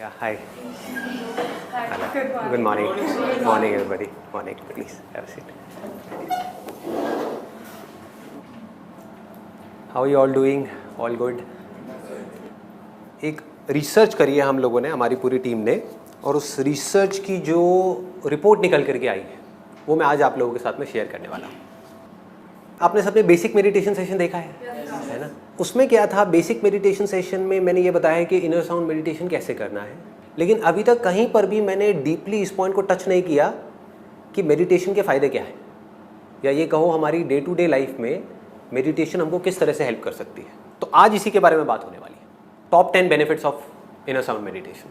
Yeah, hi. Hi, Hello. good morning. Good morning. Morning, everybody. Morning. Please have a seat. How are you all doing? All good? एक research करी है हम लोगों ने, हमारी पूरी टीम ने, और उस रिसर्च की जो रिपोर्ट निकल करके आई है वो मैं आज आप लोगों के साथ में शेयर करने वाला हूँ। आपने सबने बेसिक मेडिटेशन सेशन देखा है ना? उसमें क्या था, बेसिक मेडिटेशन सेशन में मैंने ये बताया कि इनर साउंड मेडिटेशन कैसे करना है, लेकिन अभी तक कहीं पर भी मैंने डीपली इस पॉइंट को टच नहीं किया कि मेडिटेशन के फ़ायदे क्या है, या ये कहो हमारी डे टू डे लाइफ में मेडिटेशन हमको किस तरह से हेल्प कर सकती है। तो आज इसी के बारे में बात होने वाली है। Top 10 benefits of inner sound meditation,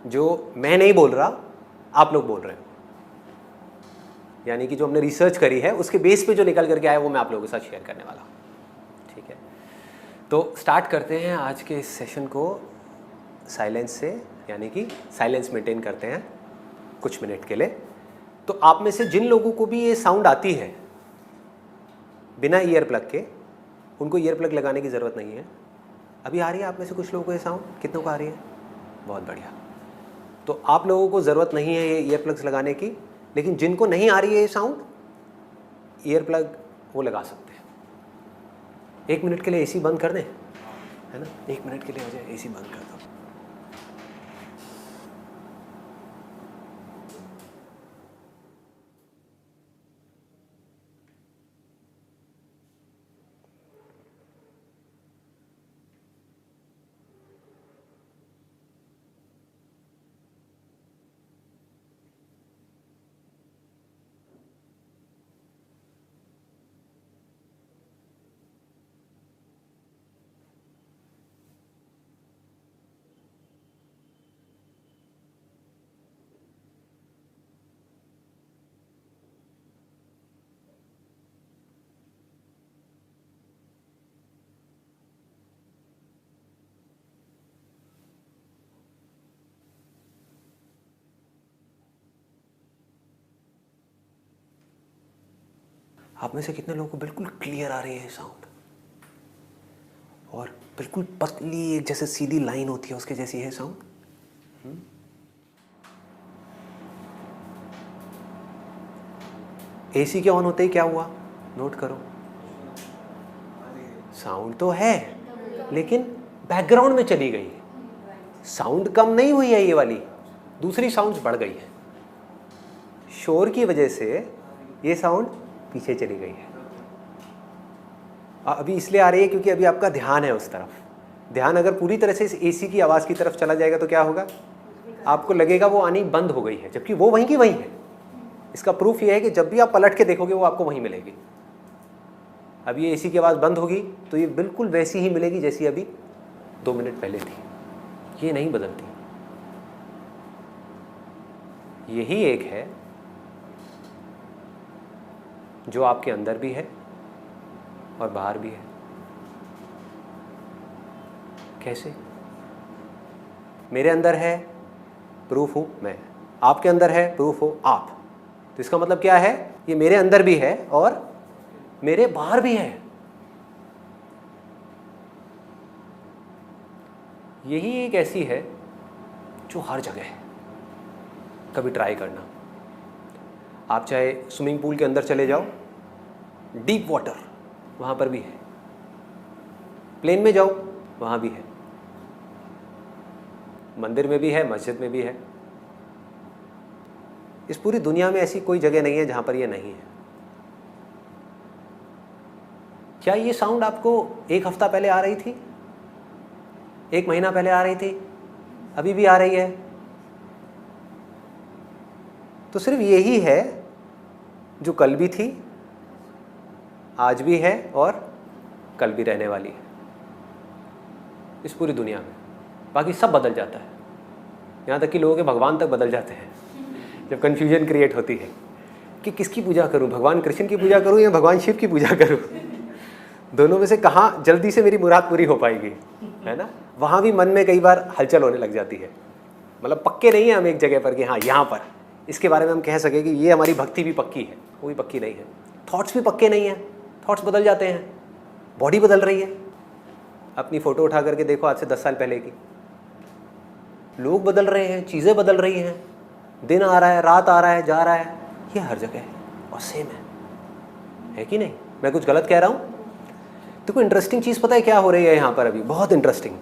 जो मैं नहीं बोल रहा, आप लोग बोल रहे हो, यानी कि जो हमने रिसर्च करी है उसके बेस पे जो निकल करके आया वो मैं आप लोगों के साथ शेयर करने वाला हूँ। ठीक है, तो स्टार्ट करते हैं आज के इस सेशन को साइलेंस से, यानी कि साइलेंस मेंटेन करते हैं कुछ मिनट के लिए। तो आप में से जिन लोगों को भी ये साउंड आती है बिना ईयर प्लग के, उनको ईयर प्लग लगाने की ज़रूरत नहीं है। अभी आ रही है आप में से कुछ लोगों को ये साउंड? कितनों को आ रही है? बहुत बढ़िया। तो आप लोगों को ज़रूरत नहीं है ये ईयर प्लग्स लगाने की, लेकिन जिनको नहीं आ रही है ये साउंड, ईयर प्लग वो लगा सकते हैं। 1 मिनट के लिए एसी बंद कर दें, है ना? 1 मिनट के लिए हो जाए, एसी बंद कर दो। आप में से कितने लोगों को बिल्कुल क्लियर आ रही है साउंड, और बिल्कुल पतली एक जैसे सीधी लाइन होती है उसके जैसी है साउंड? एसी के ऑन होते ही क्या हुआ, नोट करो। साउंड तो है लेकिन बैकग्राउंड में चली गई है। साउंड कम नहीं हुई है, ये वाली दूसरी साउंड्स बढ़ गई है। शोर की वजह से ये साउंड पीछे चली गई है। अभी इसलिए आ रही है क्योंकि अभी आपका ध्यान है उस तरफ। ध्यान अगर पूरी तरह से इस एसी की आवाज़ की तरफ चला जाएगा तो क्या होगा, आपको लगेगा वो आनी बंद हो गई है, जबकि वो वहीं की वहीं है। इसका प्रूफ ये है कि जब भी आप पलट के देखोगे वो आपको वहीं मिलेगी। अब ये एसी की आवाज़ बंद होगी तो ये बिल्कुल वैसी ही मिलेगी जैसी अभी 2 मिनट पहले थी, ये नहीं बदलती। यही एक है जो आपके अंदर भी है और बाहर भी है। कैसे? मेरे अंदर है, प्रूफ हूँ मैं, आपके अंदर है, प्रूफ हो आप। तो इसका मतलब क्या है, ये मेरे अंदर भी है और मेरे बाहर भी है। यही एक ऐसी है जो हर जगह है। कभी ट्राई करना, आप चाहे स्विमिंग पूल के अंदर चले जाओ, डीप वाटर वहाँ पर भी है, प्लेन में जाओ वहाँ भी है, मंदिर में भी है, मस्जिद में भी है। इस पूरी दुनिया में ऐसी कोई जगह नहीं है जहाँ पर ये नहीं है। क्या ये साउंड आपको 1 हफ्ता पहले आ रही थी, 1 महीना पहले आ रही थी, अभी भी आ रही है? तो सिर्फ यही है जो कल भी थी, आज भी है और कल भी रहने वाली है इस पूरी दुनिया में। बाकी सब बदल जाता है, यहाँ तक कि लोगों के भगवान तक बदल जाते हैं जब कन्फ्यूजन क्रिएट होती है कि किसकी पूजा करूँ, भगवान कृष्ण की पूजा करूँ या भगवान शिव की पूजा करूँ, दोनों में से कहाँ जल्दी से मेरी मुराद पूरी हो पाएगी, है ना? वहाँ भी मन में कई बार हलचल होने लग जाती है। मतलब पक्के नहीं है हम एक जगह पर कि हाँ यहाँ पर इसके बारे में हम कह सकें कि ये हमारी भक्ति भी पक्की है, वो भी पक्की नहीं है। थॉट्स भी पक्के नहीं हैं, थॉट्स बदल जाते हैं, बॉडी बदल रही है। अपनी फ़ोटो उठा करके देखो आज से 10 साल पहले की, लोग बदल रहे हैं, चीज़ें बदल रही हैं, दिन आ रहा है, रात आ रहा है, जा रहा है, ये हर जगह है और सेम है कि नहीं? मैं कुछ गलत कह रहा हूँ? तो कोई इंटरेस्टिंग चीज़ पता है क्या हो रही है यहाँ पर अभी? बहुत इंटरेस्टिंग।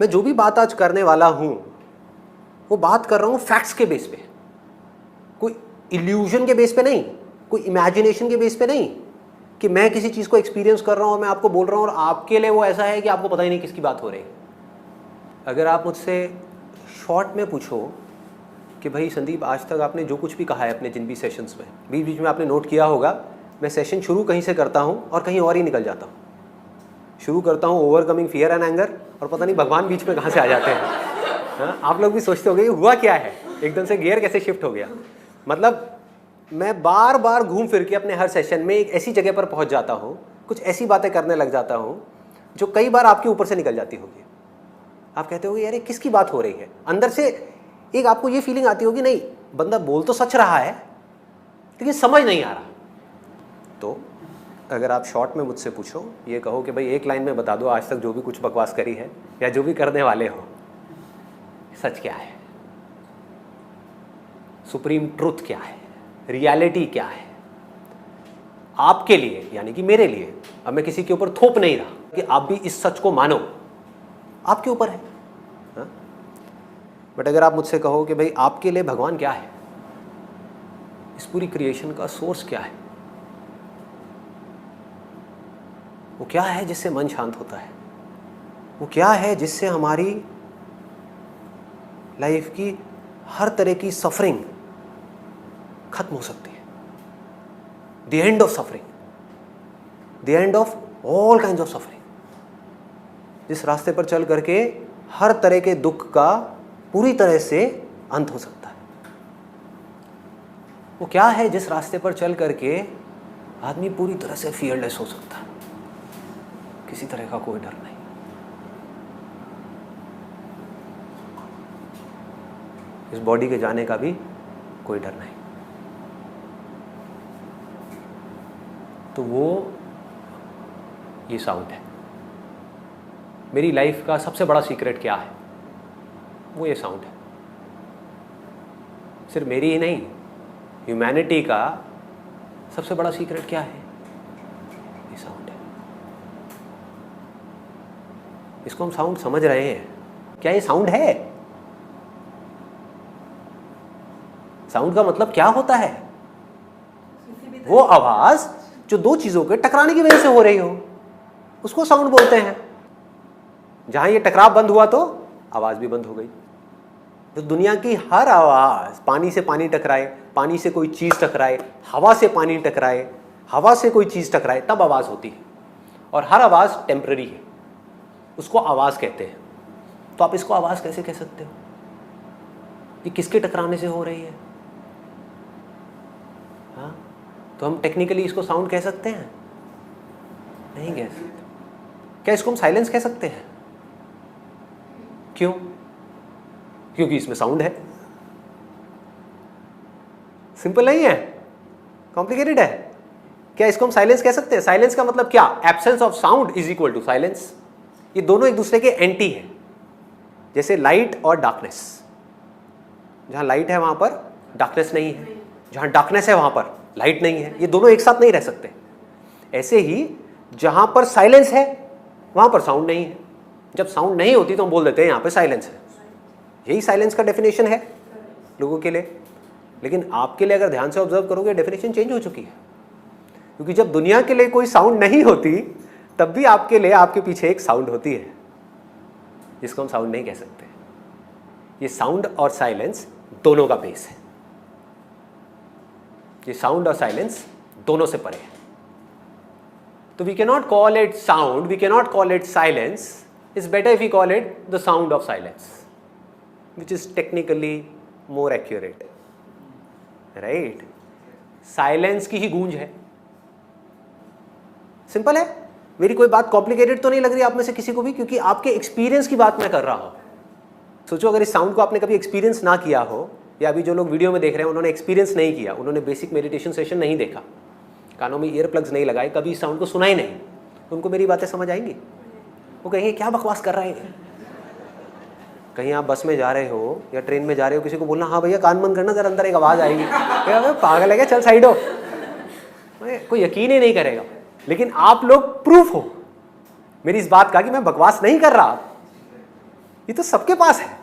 मैं जो भी बात आज करने वाला हूँ वो बात कर रहा हूँ फैक्ट्स के बेस पे, कोई इल्यूजन के बेस पे नहीं, कोई इमेजिनेशन के बेस पे नहीं कि मैं किसी चीज़ को एक्सपीरियंस कर रहा हूँ और मैं आपको बोल रहा हूँ और आपके लिए वो ऐसा है कि आपको पता ही नहीं किसकी बात हो रही है। अगर आप मुझसे शॉर्ट में पूछो कि भाई संदीप आज तक आपने जो कुछ भी कहा है अपने जिन भी सेशंस में, बीच बीच में आपने नोट किया होगा मैं सेशन शुरू कहीं से करता हूँ और कहीं और ही निकल जाता हूँ। शुरू करता हूँ ओवरकमिंग फियर एंड एंगर और पता नहीं भगवान बीच में कहाँ से आ जाते हैं। हाँ, आप लोग भी सोचते होंगे हुआ क्या है, एकदम से गियर कैसे शिफ्ट हो गया। मतलब मैं बार बार घूम फिर के अपने हर सेशन में एक ऐसी जगह पर पहुँच जाता हूँ, कुछ ऐसी बातें करने लग जाता हूँ जो कई बार आपके ऊपर से निकल जाती होगी। आप कहते होगे यार ये किसकी बात हो रही है, अंदर से एक आपको ये फीलिंग आती होगी नहीं बंदा बोल तो सच रहा है लेकिन समझ नहीं आ रहा। तो अगर आप शॉर्ट में मुझसे पूछो, ये कहो कि भाई एक लाइन में बता दो आज तक जो भी कुछ बकवास करी है या जो भी करने वाले हो, सच क्या है, सुप्रीम ट्रुथ क्या है, रियलिटी क्या है आपके लिए, यानी कि मेरे लिए। अब मैं किसी के ऊपर थोप नहीं रहा कि आप भी इस सच को मानो, आपके ऊपर है। बट अगर आप मुझसे कहो कि भाई आपके लिए भगवान क्या है, इस पूरी क्रिएशन का सोर्स क्या है, वो क्या है जिससे मन शांत होता है, वो क्या है जिससे हमारी लाइफ की हर तरह की सफरिंग खत्म हो सकती है, the end of suffering, the end of all kind of suffering, जिस रास्ते पर चल करके हर तरह के दुख का पूरी तरह से अंत हो सकता है। वो क्या है जिस रास्ते पर चल करके आदमी पूरी तरह से फियरलेस हो सकता है, किसी तरह का कोई डर नहीं। इस बॉडी के जाने का भी कोई डर नहीं। तो वो ये साउंड है। मेरी लाइफ का सबसे बड़ा सीक्रेट क्या है, वो ये साउंड है। सिर्फ मेरी ही नहीं, ह्यूमैनिटी का सबसे बड़ा सीक्रेट क्या है, ये साउंड है। इसको हम साउंड समझ रहे हैं क्या? ये साउंड है। साउंड का मतलब क्या होता है? वो आवाज जो दो चीजों के टकराने की वजह से हो रही हो, उसको साउंड बोलते हैं। जहां ये टकराव बंद हुआ तो आवाज भी बंद हो गई। तो दुनिया की हर आवाज, पानी से पानी टकराए, पानी से कोई चीज टकराए, हवा से पानी टकराए, हवा से कोई चीज टकराए, तब आवाज होती है। और हर आवाज टेम्पररी है, उसको आवाज कहते हैं। तो आप इसको आवाज कैसे कह सकते हो? ये किसके टकराने से हो रही है? हाँ, तो हम टेक्निकली इसको साउंड कह सकते हैं? नहीं कह सकते। क्या इसको हम साइलेंस कह सकते हैं? क्यों? क्योंकि इसमें साउंड है। सिंपल नहीं है, कॉम्प्लिकेटेड है। क्या इसको हम साइलेंस कह सकते हैं? साइलेंस का मतलब क्या? Absence of sound is equal to silence. ये दोनों एक दूसरे के एंटी है, जैसे लाइट और डार्कनेस। जहां लाइट है वहां पर डार्कनेस नहीं है, जहां डार्कनेस है वहां पर लाइट नहीं है। ये दोनों एक साथ नहीं रह सकते। ऐसे ही जहां पर साइलेंस है वहां पर साउंड नहीं है। जब साउंड नहीं होती तो हम बोल देते हैं यहां पर साइलेंस है। यही साइलेंस का डेफिनेशन है लोगों के लिए। लेकिन आपके लिए अगर ध्यान से ऑब्जर्व करोगे, डेफिनेशन चेंज हो चुकी है। क्योंकि जब दुनिया के लिए कोई साउंड नहीं होती तब भी आपके लिए आपके पीछे एक साउंड होती है, जिसको हम साउंड नहीं कह सकते। ये साउंड और साइलेंस दोनों का बेस है। ये साउंड और साइलेंस दोनों से परे है। तो we can not call it sound, we can not call it silence. It's better if we call it the sound of silence, which is technically more accurate, right? Silence की ही गूंज है। सिंपल है। मेरी कोई बात कॉम्प्लिकेटेड तो नहीं लग रही आप में से किसी को भी, क्योंकि आपके एक्सपीरियंस की बात मैं कर रहा हूं। सोचो अगर इस साउंड को आपने कभी एक्सपीरियंस ना किया हो, या अभी जो लोग वीडियो में देख रहे हैं उन्होंने एक्सपीरियंस नहीं किया, उन्होंने बेसिक मेडिटेशन सेशन नहीं देखा, कानों में ईयर प्लग्स नहीं लगाए, कभी इस साउंड को सुना ही नहीं, तो उनको मेरी बातें समझ आएंगी? वो कहेंगे क्या बकवास कर रहे हैं। कहीं आप बस में जा रहे हो या ट्रेन में जा रहे हो, किसी को बोलना हाँ भैया कान बंद करना, जरा अंदर एक आवाज़ आएगी, क्या पागल है क्या, चल साइड हो, कोई यकीन ही नहीं करेगा। लेकिन आप लोग प्रूफ हो मेरी इस बात का कि मैं बकवास नहीं कर रहा, ये तो सबके पास है।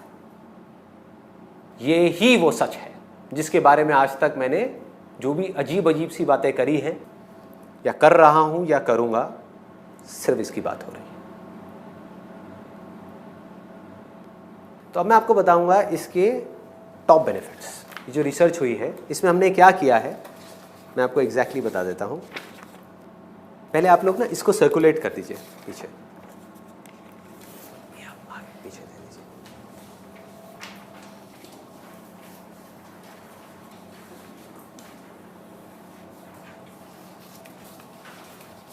ये ही वो सच है जिसके बारे में आज तक मैंने जो भी अजीब अजीब सी बातें करी हैं या कर रहा हूं या करूंगा, सिर्फ इसकी बात हो रही है। तो अब मैं आपको बताऊंगा इसके टॉप बेनिफिट्स। ये जो रिसर्च हुई है इसमें हमने क्या किया है मैं आपको एग्जैक्टली बता देता हूं। पहले आप लोग ना इसको सर्कुलेट कर दीजिए पीछे, पीछे दे दीजिए।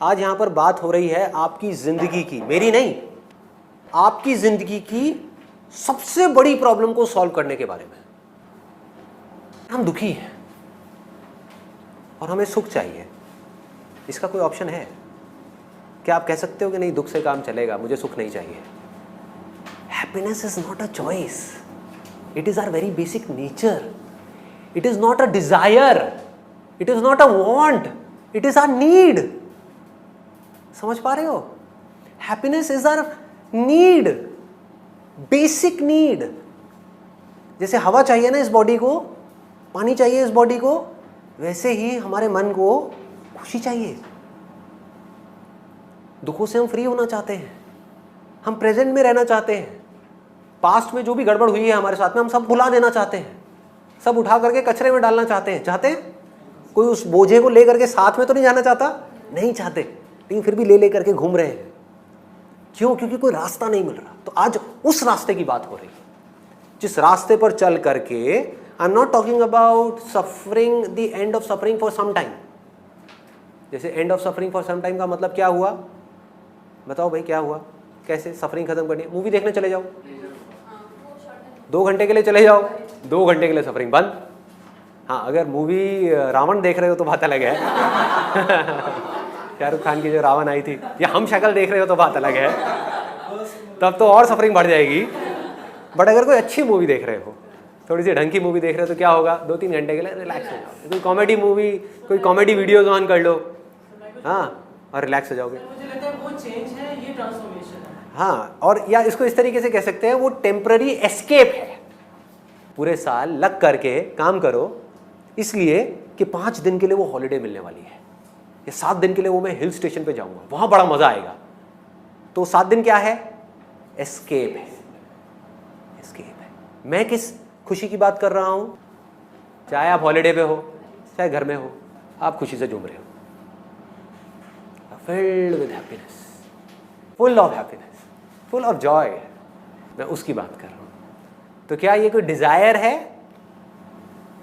आज यहां पर बात हो रही है आपकी जिंदगी की, मेरी नहीं, आपकी जिंदगी की सबसे बड़ी प्रॉब्लम को सॉल्व करने के बारे में। हम दुखी हैं और हमें सुख चाहिए, इसका कोई ऑप्शन है क्या? आप कह सकते हो कि नहीं दुख से काम चलेगा, मुझे सुख नहीं चाहिए? Happiness is not a choice, it is our very basic nature, it is not a desire, it is not a want, it is our need. समझ पा रहे हो? Happiness is our need, basic need. जैसे हवा चाहिए ना इस body को, पानी चाहिए इस बॉडी को, वैसे ही हमारे मन को खुशी चाहिए। दुखों से हम फ्री होना चाहते हैं, हम प्रेजेंट में रहना चाहते हैं, पास्ट में जो भी गड़बड़ हुई है हमारे साथ में हम सब भुला देना चाहते हैं, सब उठा करके कचरे में डालना चाहते हैं। चाहते हैं? कोई उस बोझे को ले करके साथ में तो नहीं जाना चाहता? नहीं चाहते, लेकिन फिर भी ले करके घूम रहे हैं। क्यों? क्योंकि कोई रास्ता नहीं मिल रहा। तो आज उस रास्ते की बात हो रही है जिस रास्ते पर चल करके, I am not talking about suffering, the end of suffering for some time. जैसे end of suffering for some time का मतलब क्या हुआ? बताओ भाई क्या हुआ? कैसे सफरिंग खत्म करनी? मूवी देखने चले जाओ, 2 घंटे के लिए चले जाओ, 2 घंटे के लिए सफरिंग बंद। हाँ, अगर मूवी रावण देख रहे हो तो बात अलग है शाहरुख खान की जो रावण आई थी, या हम शक्ल देख रहे हो तो बात अलग है, तब तो और सफरिंग बढ़ जाएगी। बट अगर कोई अच्छी मूवी देख रहे हो, थोड़ी सी ढंग की मूवी देख रहे हो, तो क्या होगा? 2-3 घंटे के लिए रिलैक्स हो जाओ। कोई कॉमेडी मूवी, कोई कॉमेडी वीडियोज ऑन कर लो, हाँ, और रिलैक्स हो जाओगे। मुझे लगता है वो चेंज है, ये ट्रांसफॉर्मेशन है। हाँ, और या इसको इस तरीके से कह सकते हैं, वो टेम्पररी एस्केप है। पूरे साल लग करके काम करो इसलिए कि 5 दिन के लिए वो हॉलीडे मिलने वाली है, या 7 दिन के लिए वो मैं हिल स्टेशन पे जाऊंगा, वहां बड़ा मजा आएगा। तो 7 दिन क्या है? एस्केप है, एस्केप है। मैं किस खुशी की बात कर रहा हूं? चाहे आप हॉलीडे पे हो, चाहे घर में हो, आप खुशी से झूम रहे हो, filled with happiness, full of happiness, full of joy। मैं उसकी बात कर रहा हूं। तो क्या ये कोई डिजायर है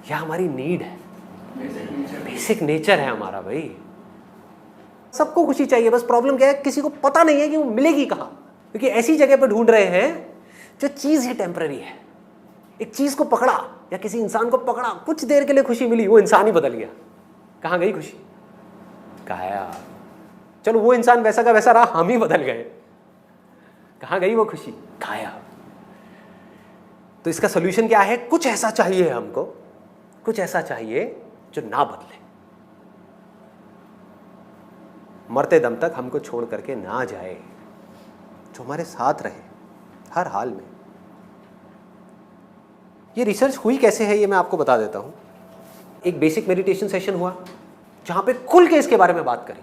या हमारी नीड है? बेसिक नेचर है हमारा भाई। सबको खुशी चाहिए, बस प्रॉब्लम क्या है? किसी को पता नहीं है कि वो मिलेगी कहां, क्योंकि ऐसी जगह पर ढूंढ रहे हैं जो चीज ही टेम्पररी है। एक चीज को पकड़ा या किसी इंसान को पकड़ा, कुछ देर के लिए खुशी मिली, वो इंसान ही बदल गया। कहां गई खुशी? गायब। चलो वो इंसान वैसा का वैसा रहा, हम ही बदल गए, कहां गई वो खुशी? गायब। तो इसका सोल्यूशन क्या है? कुछ ऐसा चाहिए हमको, कुछ ऐसा चाहिए जो ना बदले, मरते दम तक हमको छोड़ करके ना जाए, जो हमारे साथ रहे हर हाल में। ये रिसर्च हुई कैसे है ये मैं आपको बता देता हूं। एक बेसिक मेडिटेशन सेशन हुआ जहां पे खुल के इसके बारे में बात करी,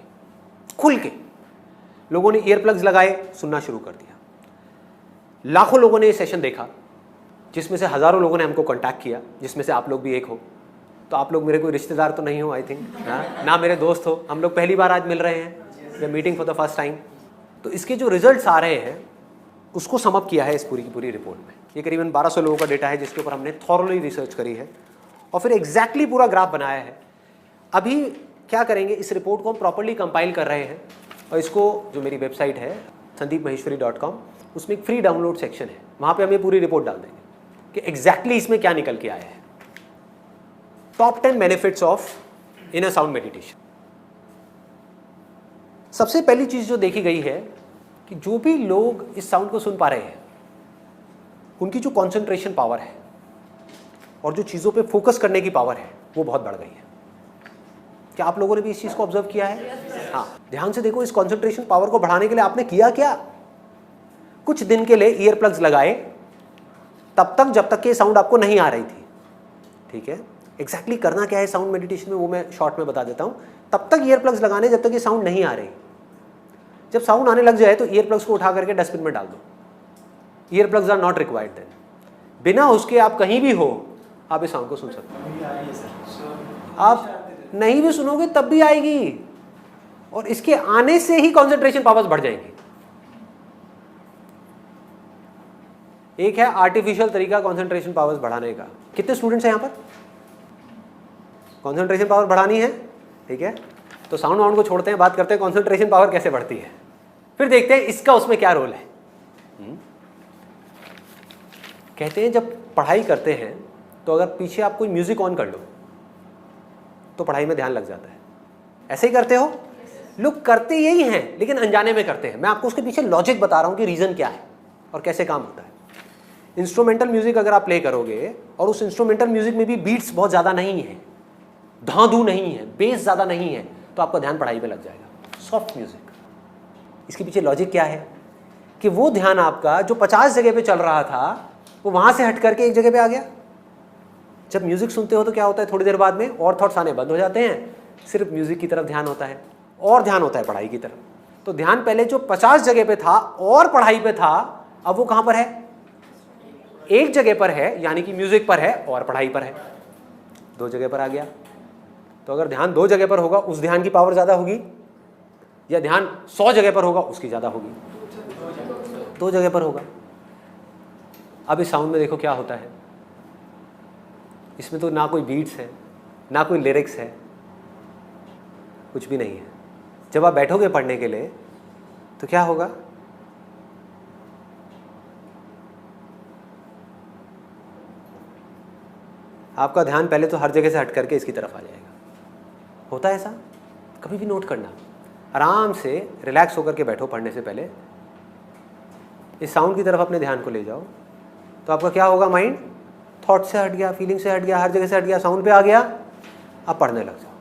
खुल के। लोगों ने ईयर प्लग्स लगाए, सुनना शुरू कर दिया। लाखों लोगों ने ये सेशन देखा, जिसमें से हजारों लोगों ने हमको कांटेक्ट किया, जिसमें से आप लोग भी एक हो। तो आप लोग मेरे कोई रिश्तेदार तो नहीं हो आई थिंक, ना मेरे दोस्त हो, हम लोग पहली बार आज मिल रहे हैं, या meeting for the first time. तो इसके जो रिजल्ट्स आ रहे हैं उसको सम अप किया है इस पूरी की पूरी रिपोर्ट में। ये करीबन 1200 लोगों का डेटा है जिसके ऊपर हमने थॉरली रिसर्च करी है और फिर एग्जैक्टली पूरा ग्राफ बनाया है। अभी क्या करेंगे, इस रिपोर्ट को हम प्रॉपर्ली कंपाइल कर रहे हैं और इसको, जो मेरी वेबसाइट है sandeepmaheshwari.com, उसमें एक फ्री डाउनलोड सेक्शन है, वहाँ पे हम ये पूरी रिपोर्ट डाल देंगे कि एग्जैक्टली इसमें क्या निकल के आया है। Top 10 benefits of inner sound meditation. सबसे पहली चीज जो देखी गई है कि जो भी लोग इस साउंड को सुन पा रहे हैं, उनकी जो कॉन्सेंट्रेशन पावर है और जो चीज़ों पे फोकस करने की पावर है वो बहुत बढ़ गई है। क्या आप लोगों ने भी इस चीज़ को ऑब्जर्व किया है? हाँ, ध्यान से देखो, इस कॉन्सेंट्रेशन पावर को बढ़ाने के लिए आपने किया क्या? कुछ दिन के लिए ईयर प्लग्स लगाए, तब तक जब तक कि साउंड आपको नहीं आ रही थी। ठीक है, एग्जैक्टली करना क्या है साउंड मेडिटेशन में वो मैं शॉर्ट में बता देता हूँ। तब तक ईयर प्लग्स लगाने जब तक ये साउंड नहीं आ रही। जब साउंड आने लग जाए तो ईयर प्लग्स को उठा करके डस्टबिन में डाल दो। Ear plugs are not required then. बिना उसके आप कहीं भी हो आप इस साउंड को सुन सकते हो। आप नहीं भी सुनोगे तब भी आएगी, और इसके आने से ही कॉन्सेंट्रेशन पावर्स बढ़ जाएंगी। एक है आर्टिफिशियल तरीका कॉन्सेंट्रेशन पावर्स बढ़ाने का। कितने स्टूडेंट्स हैं यहाँ पर? कॉन्सेंट्रेशन पावर बढ़ानी है, ठीक है, तो साउंड वाउंड को छोड़ते हैं, बात करते हैं कॉन्सेंट्रेशन पावर कैसे बढ़ती है। फिर देखते हैं इसका उसमें क्या रोल है। कहते हैं जब पढ़ाई करते हैं तो अगर पीछे आप कोई म्यूजिक ऑन कर लो तो पढ़ाई में ध्यान लग जाता है। ऐसे ही करते हो? लोग करते यही हैं लेकिन अनजाने में करते हैं। मैं आपको उसके पीछे लॉजिक बता रहा हूं कि रीजन क्या है और कैसे काम होता है। इंस्ट्रूमेंटल म्यूजिक अगर आप प्ले करोगे और उस इंस्ट्रूमेंटल म्यूजिक में भी बीट्स बहुत ज़्यादा नहीं है, धांधू नहीं है, बेस ज़्यादा नहीं है, तो आपका ध्यान पढ़ाई पे लग जाएगा। सॉफ्ट म्यूजिक, इसके पीछे लॉजिक क्या है कि वो ध्यान आपका जो 50 जगह पे चल रहा था वो वहाँ से हट करके एक जगह पे आ गया। जब म्यूजिक सुनते हो तो क्या होता है, थोड़ी देर बाद में और थॉट्स आने बंद हो जाते हैं, सिर्फ म्यूजिक की तरफ ध्यान होता है और ध्यान होता है पढ़ाई की तरफ। तो ध्यान पहले जो 50 जगह पे था और पढ़ाई पे था, अब वो कहाँ पर है? एक जगह पर है, यानी कि म्यूजिक पर है और पढ़ाई पर है। 2 जगह पर आ गया। तो अगर ध्यान 2 जगह पर होगा उस ध्यान की पावर ज़्यादा होगी, या ध्यान 100 जगह पर होगा उसकी ज़्यादा होगी? 2 जगह पर होगा। अब इस साउंड में देखो क्या होता है। इसमें तो ना कोई बीट्स है, ना कोई लिरिक्स है, कुछ भी नहीं है। जब आप बैठोगे पढ़ने के लिए तो क्या होगा? आपका ध्यान पहले तो हर जगह से हट करके इसकी तरफ आ जाएगा। होता है ऐसा? कभी भी नोट करना। आराम से रिलैक्स होकर के बैठो पढ़ने से पहले, इस साउंड की तरफ अपने ध्यान को ले जाओ, तो आपका क्या होगा? माइंड थॉट से हट गया, फीलिंग से हट गया, हर जगह से हट गया, साउंड पे आ गया, आप पढ़ने लग जाओ।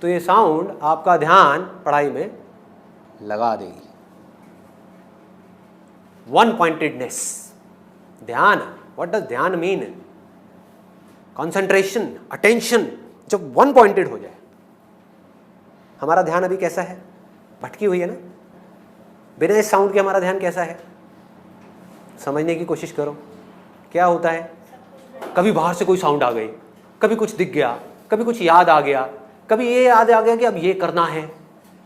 तो ये साउंड आपका ध्यान पढ़ाई में लगा देगी। वन पॉइंटेडनेस, ध्यान। व्हाट डज ध्यान मीन? कंसंट्रेशन, अटेंशन, जब वन पॉइंटेड हो जाए। हमारा ध्यान अभी कैसा है? भटकी हुई है ना। बिना इस साउंड के हमारा ध्यान कैसा है? समझने की कोशिश करो। क्या होता है? कभी बाहर से कोई साउंड आ गई, कभी कुछ दिख गया, कभी कुछ याद आ गया, कभी ये याद आ गया कि अब ये करना है,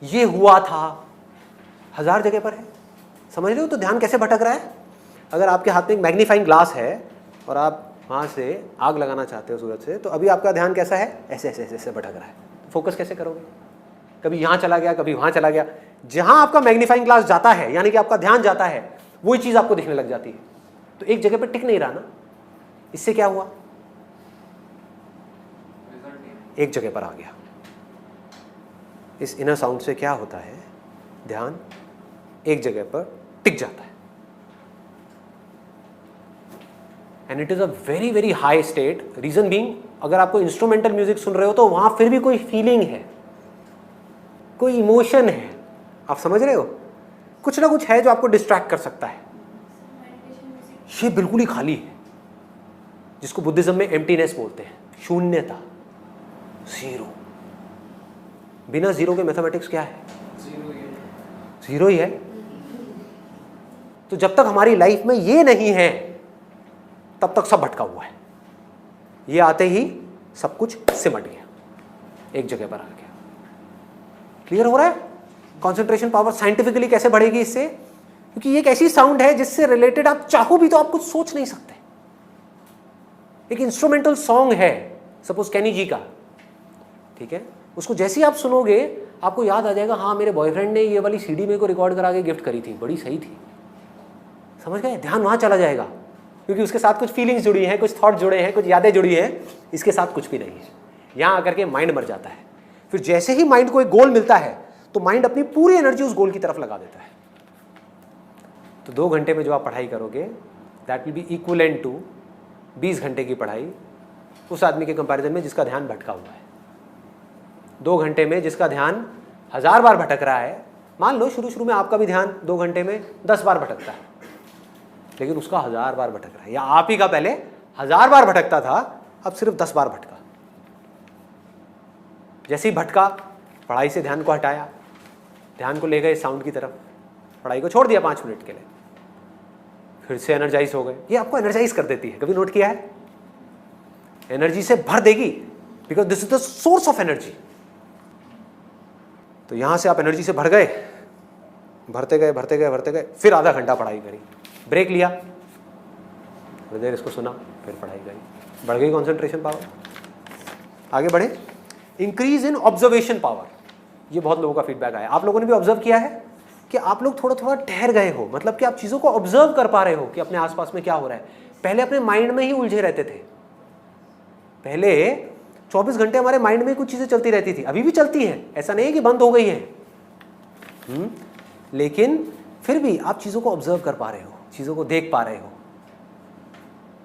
ये हुआ था, 1000 जगह पर है। समझ रहे हो? तो ध्यान कैसे भटक रहा है। अगर आपके हाथ में एक मैग्नीफाइंग ग्लास है और आप वहाँ से आग लगाना चाहते हो सूरज से, तो अभी आपका ध्यान कैसा है? ऐसे ऐसे ऐसे ऐसे भटक रहा है। फोकस कैसे करोगे? कभी यहाँ चला गया, कभी वहाँ चला गया। जहाँ आपका मैग्नीफाइंग ग्लास जाता है, यानी कि आपका ध्यान जाता है, वही चीज़ आपको दिखने लग जाती है। तो एक जगह पर टिक नहीं रहा ना। इससे क्या हुआ? एक जगह पर आ गया। इस इनर साउंड से क्या होता है? ध्यान एक जगह पर टिक जाता है। And it is a very very high state. Reason being, अगर आपको इंस्ट्रूमेंटल म्यूजिक सुन रहे हो तो वहां फिर भी कोई फीलिंग है, कोई इमोशन है। आप समझ रहे हो? कुछ ना कुछ है जो आपको डिस्ट्रैक्ट कर सकता है। ये बिल्कुल ही खाली है, जिसको बुद्धिज्म में एम्प्टीनेस बोलते हैं, शून्यता, जीरो। बिना जीरो के मैथमेटिक्स क्या है? जीरो ही है। तो जब तक हमारी लाइफ में ये नहीं है तब तक सब भटका हुआ है। ये आते ही सब कुछ सिमट गया, एक जगह पर आ गया। क्लियर हो रहा है? कंसंट्रेशन पावर साइंटिफिकली कैसे बढ़ेगी इससे? क्योंकि ये एक ऐसी साउंड है जिससे रिलेटेड आप चाहो भी तो आप कुछ सोच नहीं सकते। एक इंस्ट्रूमेंटल सॉन्ग है, सपोज कैनी जी का, ठीक है, उसको जैसे ही आप सुनोगे आपको याद आ जाएगा, हाँ मेरे बॉयफ्रेंड ने ये वाली सीडी मेरे को रिकॉर्ड करा के गिफ्ट करी थी, बड़ी सही थी। समझ गए? ध्यान वहाँ चला जाएगा, क्योंकि उसके साथ कुछ फीलिंग्स जुड़ी हैं, कुछ थॉट जुड़े हैं, कुछ यादें जुड़ी हैं। इसके साथ कुछ भी नहीं है। यहाँ आकर के माइंड मर जाता है। फिर जैसे ही माइंड को एक गोल मिलता है तो माइंड अपनी पूरी एनर्जी उस गोल की तरफ लगा देता है। तो 2 घंटे में जो आप पढ़ाई करोगे that will be equivalent to 20 घंटे की पढ़ाई उस आदमी के कंपैरिजन में जिसका ध्यान भटका हुआ है। 2 घंटे में जिसका ध्यान 1000 बार भटक रहा है, मान लो शुरू में आपका भी ध्यान 2 घंटे में 10 बार भटकता है, लेकिन उसका 1000 बार भटक रहा है, या आप ही का पहले 1000 बार भटकता था, अब सिर्फ 10 बार भटका। जैसे ही भटका, पढ़ाई से ध्यान को हटाया, ध्यान को ले गए साउंड की तरफ, पढ़ाई को छोड़ दिया 5 मिनट के लिए, फिर से एनर्जाइज हो गए। ये आपको एनर्जाइज कर देती है, कभी नोट किया है? एनर्जी से भर देगी, because this is the source of energy. तो यहां से आप एनर्जी से भर गए, भरते गए, फिर आधा घंटा पढ़ाई करी, ब्रेक लिया, थोड़ी देर इसको सुना, फिर पढ़ाई करी, बढ़ गई कॉन्सेंट्रेशन पावर। आगे बढ़े, इंक्रीज इन ऑब्जर्वेशन पावर। ये बहुत लोगों का फीडबैक आया, आप लोगों ने भी ऑब्जर्व किया है कि आप लोग थोड़ा थोड़ा ठहर गए हो, मतलब कि आप चीज़ों को ऑब्जर्व कर पा रहे हो कि अपने आसपास में क्या हो रहा है। पहले अपने माइंड में ही उलझे रहते थे, पहले 24 घंटे हमारे माइंड में कुछ चीज़ें चलती रहती थी, अभी भी चलती हैं, ऐसा नहीं है कि बंद हो गई है, लेकिन फिर भी आप चीज़ों को ऑब्जर्व कर पा रहे हो, चीज़ों को देख पा रहे हो।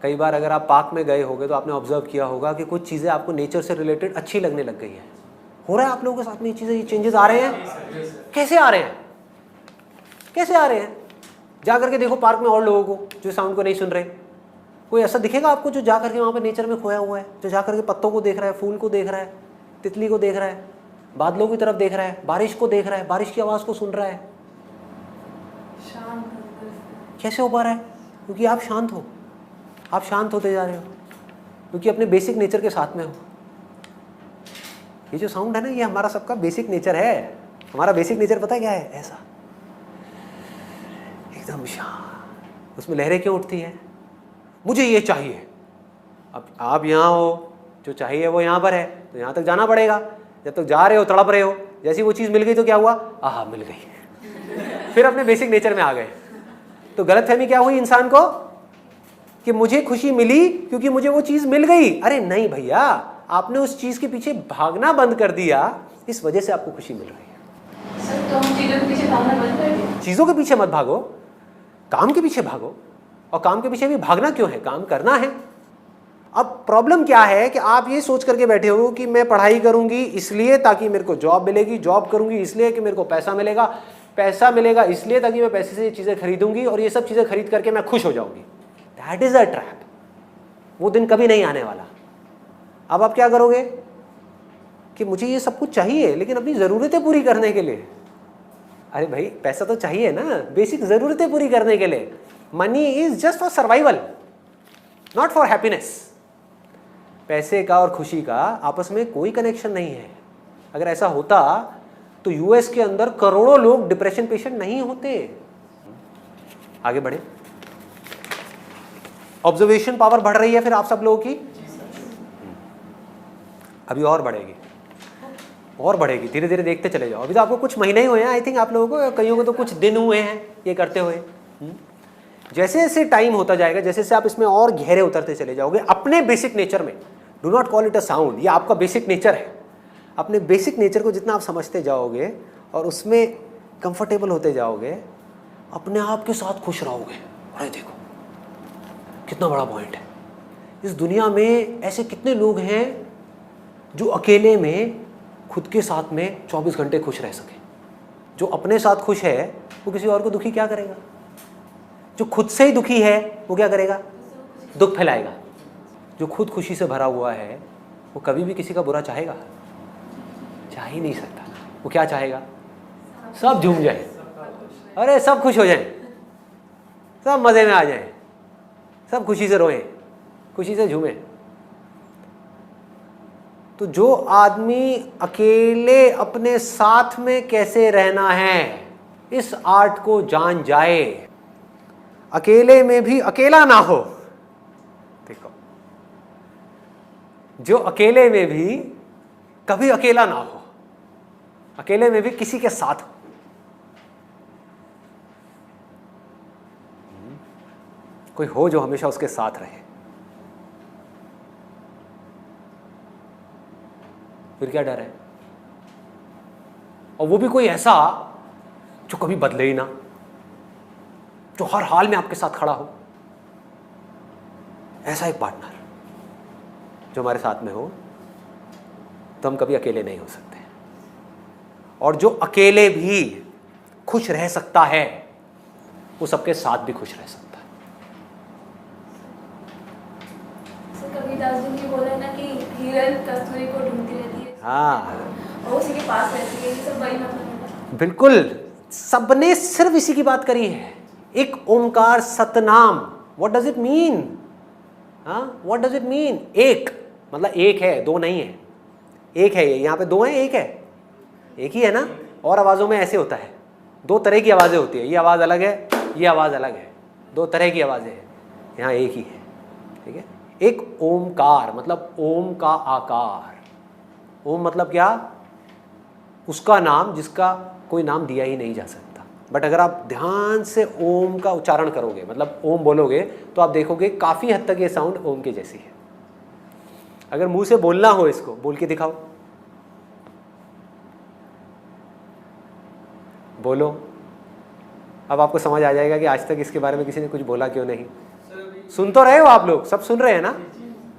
कई बार अगर आप पार्क में गए होगे तो आपने ऑब्जर्व किया होगा कि कुछ चीज़ें आपको नेचर से रिलेटेड अच्छी लगने लग गई है। हो रहा है आप लोगों के साथ में ये चीज़ें, ये चेंजेस आ रहे हैं? कैसे आ रहे हैं? कैसे आ रहे हैं? जा करके देखो पार्क में और लोगों को जो साउंड को नहीं सुन रहे। कोई ऐसा दिखेगा आपको जो जा करके वहाँ पे नेचर में खोया हुआ है, जो जा करके पत्तों को देख रहा है, फूल को देख रहा है, तितली को देख रहा है, बादलों की तरफ देख रहा है, बारिश को देख रहा है, बारिश की आवाज़ को सुन रहा है? कैसे हो पा रहा है? क्योंकि आप शांत हो, आप शांत होते जा रहे हो, क्योंकि अपने बेसिक नेचर के साथ में हो। ये जो साउंड है ना, ये हमारा सबका बेसिक नेचर है। हमारा बेसिक नेचर पता है क्या है? ऐसा एकदम शांत। उसमें लहरें क्यों उठती हैं? मुझे ये चाहिए। अब आप यहाँ हो, जो चाहिए वो यहाँ पर है, तो यहाँ तक जाना पड़ेगा। जब तक जा रहे हो, तड़प रहे हो, जैसी वो चीज़ मिल गई तो क्या हुआ? आहा, मिल गई। फिर अपने बेसिक नेचर में आ गए। तो गलतफहमी क्या हुई इंसान को कि मुझे खुशी मिली क्योंकि मुझे वो चीज़ मिल गई। अरे नहीं भैया, आपने उस चीज़ के पीछे भागना बंद कर दिया, इस वजह से आपको खुशी मिल रही है। सर, तो हम चीज़ों के पीछे भागना बंद कर दें? चीज़ों के पीछे मत भागो, काम के पीछे भागो। और काम के पीछे भी भागना क्यों है? काम करना है। अब प्रॉब्लम क्या है कि आप ये सोच करके बैठे हो कि मैं पढ़ाई करूंगी इसलिए ताकि मेरे को जॉब मिलेगी, जॉब करूंगी इसलिए कि मेरे को पैसा मिलेगा, पैसा मिलेगा इसलिए ताकि मैं पैसे से ये चीज़ें खरीदूंगी और ये सब चीज़ें खरीद करके मैं खुश हो जाऊंगी। That is a trap. वो दिन कभी नहीं आने वाला। अब आप क्या करोगे कि मुझे ये सब कुछ चाहिए लेकिन अपनी ज़रूरतें पूरी करने के लिए। अरे भाई, पैसा तो चाहिए ना बेसिक ज़रूरतें पूरी करने के लिए। Money is just for survival, not for happiness. पैसे का और खुशी का आपस में कोई कनेक्शन नहीं है। अगर ऐसा होता तो यूएस के अंदर करोड़ों लोग डिप्रेशन पेशेंट नहीं होते। आगे बढ़े, ऑब्जर्वेशन पावर बढ़ रही है फिर आप सब लोगों की, अभी और बढ़ेगी, और बढ़ेगी। धीरे धीरे देखते चले जाओ। अभी तो आपको कुछ महीने ही हुए हैं आई थिंक आप लोगों को, कईयों को तो कुछ दिन हुए हैं ये करते हुए। जैसे जैसे टाइम होता जाएगा, जैसे जैसे आप इसमें और गहरे उतरते चले जाओगे अपने बेसिक नेचर में। Do not call it a sound, ये आपका बेसिक नेचर है। अपने बेसिक नेचर को जितना आप समझते जाओगे और उसमें कंफर्टेबल होते जाओगे, अपने आप के साथ खुश रहोगे। अरे देखो कितना बड़ा पॉइंट है। इस दुनिया में ऐसे कितने लोग हैं जो अकेले में खुद के साथ में 24 घंटे खुश रह सके। जो अपने साथ खुश है वो किसी और को दुखी क्या करेगा? जो खुद से ही दुखी है वो क्या करेगा? दुख फैलाएगा। जो खुद खुशी से भरा हुआ है वो कभी भी किसी का बुरा चाहेगा? चाह ही नहीं सकता। वो क्या चाहेगा? सब झूम जाए, अरे सब खुश हो जाएं, सब मज़े में आ जाएं, सब खुशी से रोएं, खुशी से झूमें। तो जो आदमी अकेले अपने साथ में कैसे रहना है इस आर्ट को जान जाए, अकेले में भी अकेला ना हो। देखो, जो अकेले में भी कभी अकेला ना हो, अकेले में भी किसी के साथ हो। कोई हो जो हमेशा उसके साथ रहे। फिर क्या डर है? और वो भी कोई ऐसा जो कभी बदले ही ना, जो हर हाल में आपके साथ खड़ा हो। ऐसा एक पार्टनर जो हमारे साथ में हो तो हम कभी अकेले नहीं हो सकते। और जो अकेले भी खुश रह सकता है वो सबके साथ भी खुश रह सकता है। कबीरदास जी ने बोला ना कि हिरन कस्तूरी को ढूंढती रहती है, हाँ और उसी के पास रहती है। ये सब वही मतलब है। बिल्कुल, सबने सिर्फ इसी की बात करी है। एक Omkar Satnam, what does it mean? हाँ, व्हाट डज इट मीन? एक मतलब एक है, दो नहीं है। एक है, ये यहाँ पे दो है, एक है, एक ही है ना। और आवाज़ों में ऐसे होता है, दो तरह की आवाज़ें होती है, ये आवाज़ अलग है, ये आवाज़ अलग है, दो तरह की आवाज़ें हैं, यहाँ एक ही है। ठीक है, एक ओमकार मतलब ओम का आकार। ओम मतलब क्या? उसका नाम जिसका कोई नाम दिया ही नहीं जा सकता। बट अगर आप ध्यान से ओम का उच्चारण करोगे, मतलब ओम बोलोगे, तो आप देखोगे काफ़ी हद तक ये साउंड ओम के जैसी है। अगर मुंह से बोलना हो, इसको बोल के दिखाओ, बोलो। अब आपको समझ आ जाएगा कि आज तक इसके बारे में किसी ने कुछ बोला क्यों नहीं। सुन तो रहे हो आप लोग, सब सुन रहे हैं ना?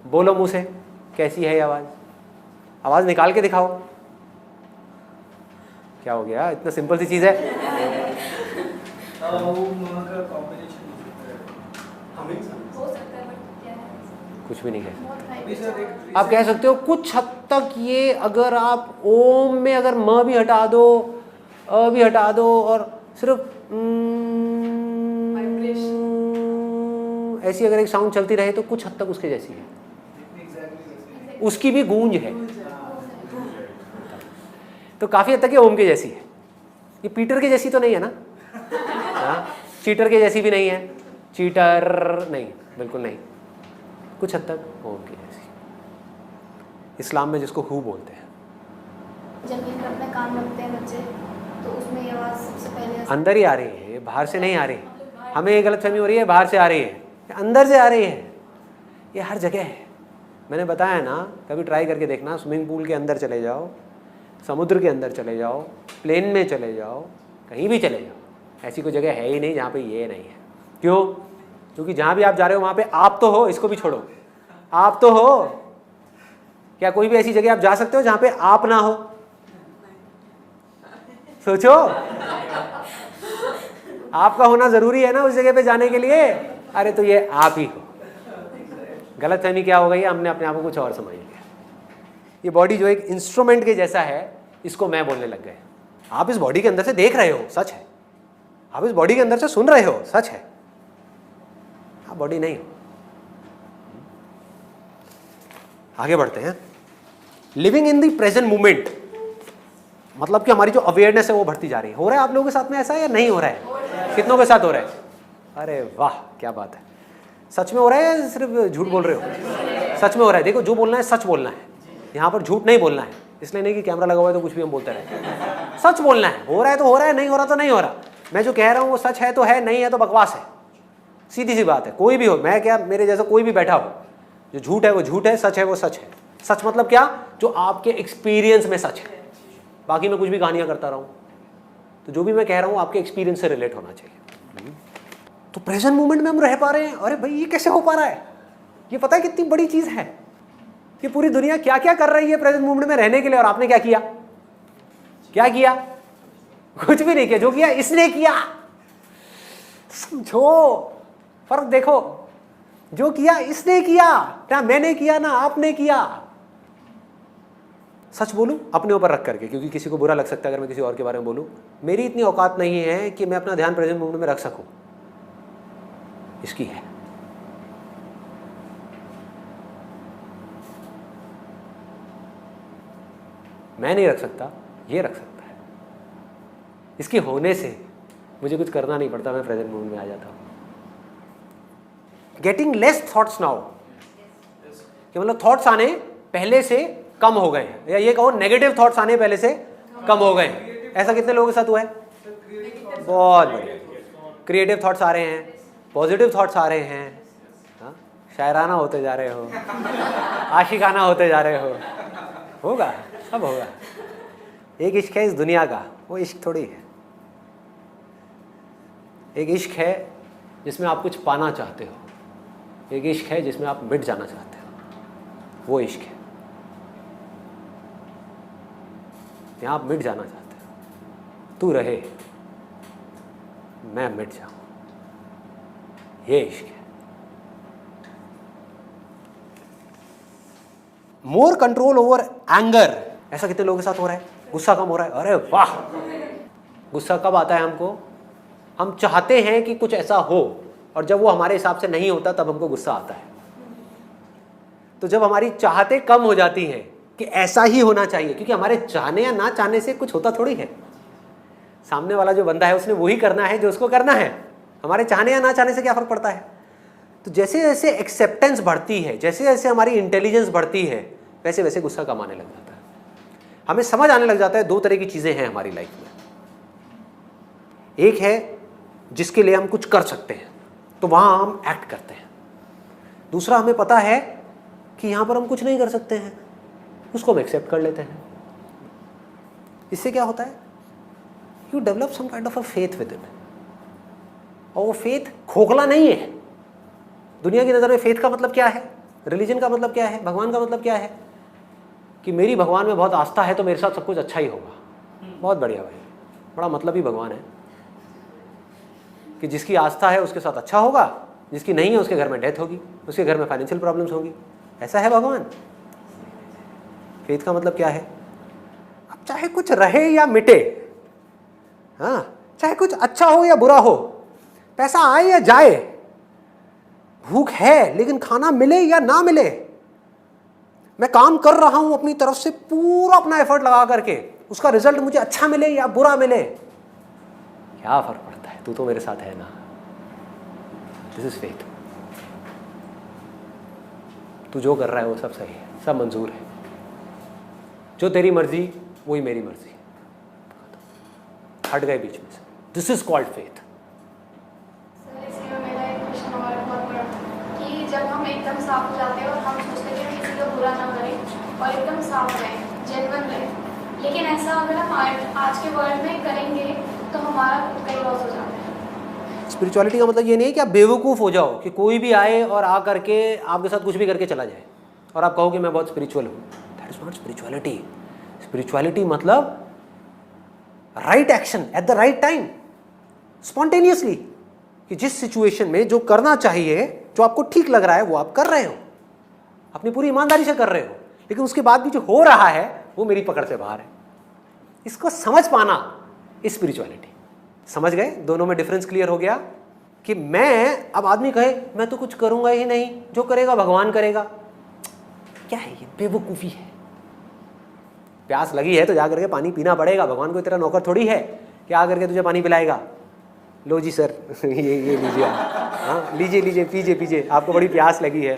बोलो मुंह से, कैसी है ये आवाज़? आवाज़ निकाल के दिखाओ। क्या हो गया? इतना सिंपल सी चीज़ है। हो सकता है, बट क्या है, कुछ भी नहीं कह बहुत हाई आप कह सकते हो कुछ हद तक ये, अगर आप ओम में अगर म भी हटा दो, अ भी हटा दो, और सिर्फ ऐसी अगर एक साउंड चलती रहे तो कुछ हद तक उसके जैसी है, उसकी भी गूंज है। तो काफ़ी हद तक ये ओम के जैसी है। ये पीटर के जैसी तो नहीं है ना? हाँ, चीटर के जैसी भी नहीं है, चीटर नहीं, बिल्कुल नहीं, कुछ हद तक ओम की जैसी। इस्लाम में जिसको हू बोलते हैं। जब कहीं पर अपना काम रखते हैं बच्चे, तो उसमें ये आवाज़ सबसे पहले अंदर ही आ रही है, बाहर से नहीं आ रही। हमें ये गलतफहमी हो रही है बाहर से आ रही है, ये अंदर से आ रही है। ये हर जगह है। मैंने बताया ना, कभी ट्राई करके देखना, स्विमिंग पूल के अंदर चले जाओ, समुद्र के अंदर चले जाओ, प्लेन में चले जाओ, कहीं भी चले जाओ, ऐसी कोई जगह है ही नहीं जहाँ पे ये नहीं है। क्यों? क्योंकि जहाँ भी आप जा रहे हो वहाँ पे आप तो हो, इसको भी छोड़ो, आप तो हो। क्या कोई भी ऐसी जगह आप जा सकते हो जहाँ पे आप ना हो? सोचो, आपका होना जरूरी है ना उस जगह पे जाने के लिए। अरे तो ये आप ही हो। गलतफहमी क्या हो गई? हमने अपने आप को कुछ और समझ लिया। ये बॉडी जो एक इंस्ट्रूमेंट के जैसा है, इसको मैं बोलने लग गए। आप इस बॉडी के अंदर से देख रहे हो, सच है। आप इस बॉडी के अंदर से सुन रहे हो, सच है। आप बॉडी नहीं हो। आगे बढ़ते हैं। Living in the present moment मतलब कि हमारी जो अवेयरनेस है वो बढ़ती जा रही है। हो रहा है आप लोगों के साथ में ऐसा या नहीं हो रहा है? कितनों के साथ हो रहा है? अरे वाह, क्या बात है। सच में हो रहा है या सिर्फ झूठ बोल रहे हो? सच में हो रहा है। देखो, जो बोलना है सच बोलना है, यहाँ पर झूठ नहीं बोलना है। इसलिए नहीं कि कैमरा लगा हुआ है तो कुछ भी हम बोलते रहे। सच बोलना है। हो रहा है तो हो रहा है, नहीं हो रहा तो नहीं हो रहा। मैं जो कह रहा हूँ वो सच है तो है, नहीं है तो बकवास है। सीधी सी बात है। कोई भी हो, मैं क्या, मेरे जैसा कोई भी बैठा हो, जो झूठ है वो झूठ है, सच है वो सच है। सच मतलब क्या? जो आपके एक्सपीरियंस में सच है। बाकी मैं कुछ भी कहानियां करता रहूं, तो जो भी मैं कह रहा हूं आपके एक्सपीरियंस से रिलेट होना चाहिए। तो प्रेजेंट मोमेंट में हम रह पा रहे हैं। अरे भाई, ये कैसे हो पा रहा है? ये पता है कितनी बड़ी चीज है कि पूरी दुनिया क्या क्या कर रही है प्रेजेंट मोमेंट में रहने के लिए, और आपने क्या किया? क्या किया? कुछ भी नहीं किया। जो किया इसने किया। समझो फर्क, देखो। जो किया इसने किया, ना मैंने किया ना आपने किया। सच बोलूं अपने ऊपर रख करके, क्योंकि किसी को बुरा लग सकता है अगर मैं किसी और के बारे में बोलूं। मेरी इतनी औकात नहीं है कि मैं अपना ध्यान प्रेजेंट मोमेंट में रख सकूं, इसकी है। मैं नहीं रख सकता, ये रख सकता है। इसके होने से मुझे कुछ करना नहीं पड़ता, मैं प्रेजेंट मोमेंट में आ जाता हूं। गेटिंग लेस थॉट्स नाउ, कि मतलब थॉट्स आने पहले से कम हो गए हैं, या ये कहो नेगेटिव थॉट्स आने पहले से कम हो गए हैं। ऐसा कितने लोगों के साथ हुआ है? बहुत बढ़िया। क्रिएटिव थॉट्स आ रहे हैं, पॉजिटिव थॉट्स आ रहे हैं। हाँ? शायराना होते जा रहे हो, आशिकाना होते जा रहे हो। होगा, सब होगा। एक इश्क है इस दुनिया का, वो इश्क थोड़ी है। एक इश्क है जिसमें आप कुछ पाना चाहते हो, एक इश्क है जिसमें आप मिट जाना चाहते हो, वो इश्क है। यहाँ आप मिट जाना चाहते हो, तू रहे मैं मिट जाऊं, ये इश्क है। मोर कंट्रोल ओवर एंगर, ऐसा कितने लोगों के साथ हो रहा है? गुस्सा कम हो रहा है, अरे वाह। गुस्सा कब आता है हमको? हम चाहते हैं कि कुछ ऐसा हो और जब वो हमारे हिसाब से नहीं होता तब हमको गुस्सा आता है। तो जब हमारी चाहते कम हो जाती हैं कि ऐसा ही होना चाहिए, क्योंकि हमारे चाहने या ना चाहने से कुछ होता थोड़ी है, सामने वाला जो बंदा है उसने वही करना है जो उसको करना है, हमारे चाहने या ना चाहने से क्या फर्क पड़ता है। तो जैसे जैसे एक्सेप्टेंस बढ़ती है, जैसे जैसे हमारी इंटेलिजेंस बढ़ती है, वैसे वैसे गुस्सा कम आने लग जाता है। हमें समझ आने लग जाता है दो तरह की चीज़ें हैं हमारी लाइफ में। एक है जिसके लिए हम कुछ कर सकते हैं तो वहाँ हम एक्ट करते हैं, दूसरा हमें पता है कि यहाँ पर हम कुछ नहीं कर सकते हैं, उसको हम एक्सेप्ट कर लेते हैं। इससे क्या होता है? You develop some kind of a faith within, और वो फेथ खोखला नहीं है। दुनिया की नज़र में फेथ का मतलब क्या है? रिलीजन का मतलब क्या है? भगवान का मतलब क्या है? कि मेरी भगवान में बहुत आस्था है तो मेरे साथ सब कुछ अच्छा ही होगा। बहुत बढ़िया भाई, बड़ा मतलब ही भगवान है कि जिसकी आस्था है उसके साथ अच्छा होगा, जिसकी नहीं है उसके घर में डेथ होगी, उसके घर में फाइनेंशियल प्रॉब्लम्स होंगी। ऐसा है भगवान? फेथ का मतलब क्या है? अब चाहे कुछ रहे या मिटे, हाँ, चाहे कुछ अच्छा हो या बुरा हो, पैसा आए या जाए, भूख है लेकिन खाना मिले या ना मिले, मैं काम कर रहा हूं अपनी तरफ से पूरा अपना एफर्ट लगा करके, उसका रिजल्ट मुझे अच्छा मिले या बुरा मिले, क्या फर्क पड़ता है? तू तो मेरे साथ है ना। This is faith. तू जो कर रहा है वो सब सही है, सब मंजूर है, जो तेरी मर्जी वही मेरी मर्जी, हट गए बीच में से। This is called faith. Sir इसी में मेरा एक क्वेश्चन और है बहुत बड़ा, कि जब हम एकदम साफ हो जाते हैं और हम सोचते हैं कि किसी को बुरा ना करें और एकदम साफ रहें, जेन्युइन रहें, लेकिन ऐसा अगर हम आज के वर्ल्ड में करेंगे तो हमारा खुद का ही लॉस हो जाता है। स्पिरिचुअलिटी का मतलब ये नहीं है कि आप बेवकूफ़ हो जाओ कि कोई भी आए और आ करके आपके साथ कुछ भी करके चला जाए और आप कहो कि मैं बहुत स्पिरिचुअल हूँ। That is not spirituality. Spirituality मतलब right action at the right time, spontaneously, कि जिस सिचुएशन में जो करना चाहिए, जो आपको ठीक लग रहा है वो आप कर रहे हो, अपनी पूरी ईमानदारी से कर रहे हो, लेकिन उसके बाद भी जो हो रहा है वो मेरी पकड़ से बाहर है। इसको समझ पाना स्पिरिचुअलिटी। समझ गए? दोनों में डिफरेंस क्लियर हो गया कि मैं, अब आदमी कहे मैं तो कुछ करूंगा ही नहीं, जो करेगा भगवान करेगा, क्या है ये? बेवकूफ़ी है। प्यास लगी है तो जा करके पानी पीना पड़ेगा, भगवान कोई तेरा नौकर थोड़ी है कि आ करके तुझे पानी पिलाएगा। लो जी सर ये लीजिए आप, हाँ लीजिए लीजिए, पीजिए पीजिए, आपको बड़ी प्यास लगी है,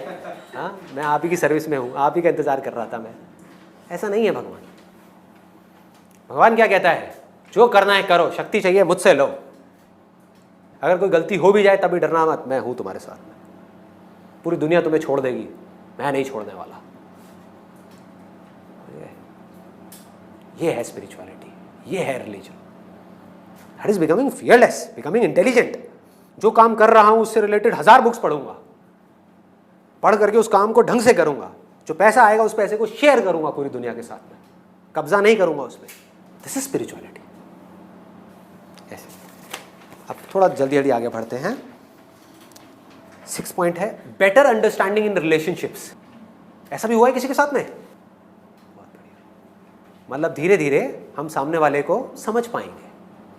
हाँ मैं आप ही की सर्विस में हूँ, आप ही का इंतज़ार कर रहा था मैं। ऐसा नहीं है भगवान। भगवान क्या कहता है? जो करना है करो, शक्ति चाहिए मुझसे लो, अगर कोई गलती हो भी जाए तभी डरना मत, मैं हूं तुम्हारे साथ में, पूरी दुनिया तुम्हें छोड़ देगी, मैं नहीं छोड़ने वाला। ये है स्पिरिचुअलिटी, ये है religion. That is becoming fearless, becoming intelligent. जो काम कर रहा हूं उससे रिलेटेड 1000 बुक्स पढ़ूंगा, पढ़ करके उस काम को ढंग से करूंगा, जो पैसा आएगा उस पैसे को शेयर करूंगा पूरी दुनिया के साथ में, कब्जा नहीं करूंगा उसमें। This is spirituality. ऐसे अब थोड़ा जल्दी जल्दी आगे बढ़ते हैं। 6 पॉइंट है बेटर अंडरस्टैंडिंग इन रिलेशनशिप्स। ऐसा भी हुआ है किसी के साथ में? बहुत बढ़िया। मतलब धीरे धीरे हम सामने वाले को समझ पाएंगे,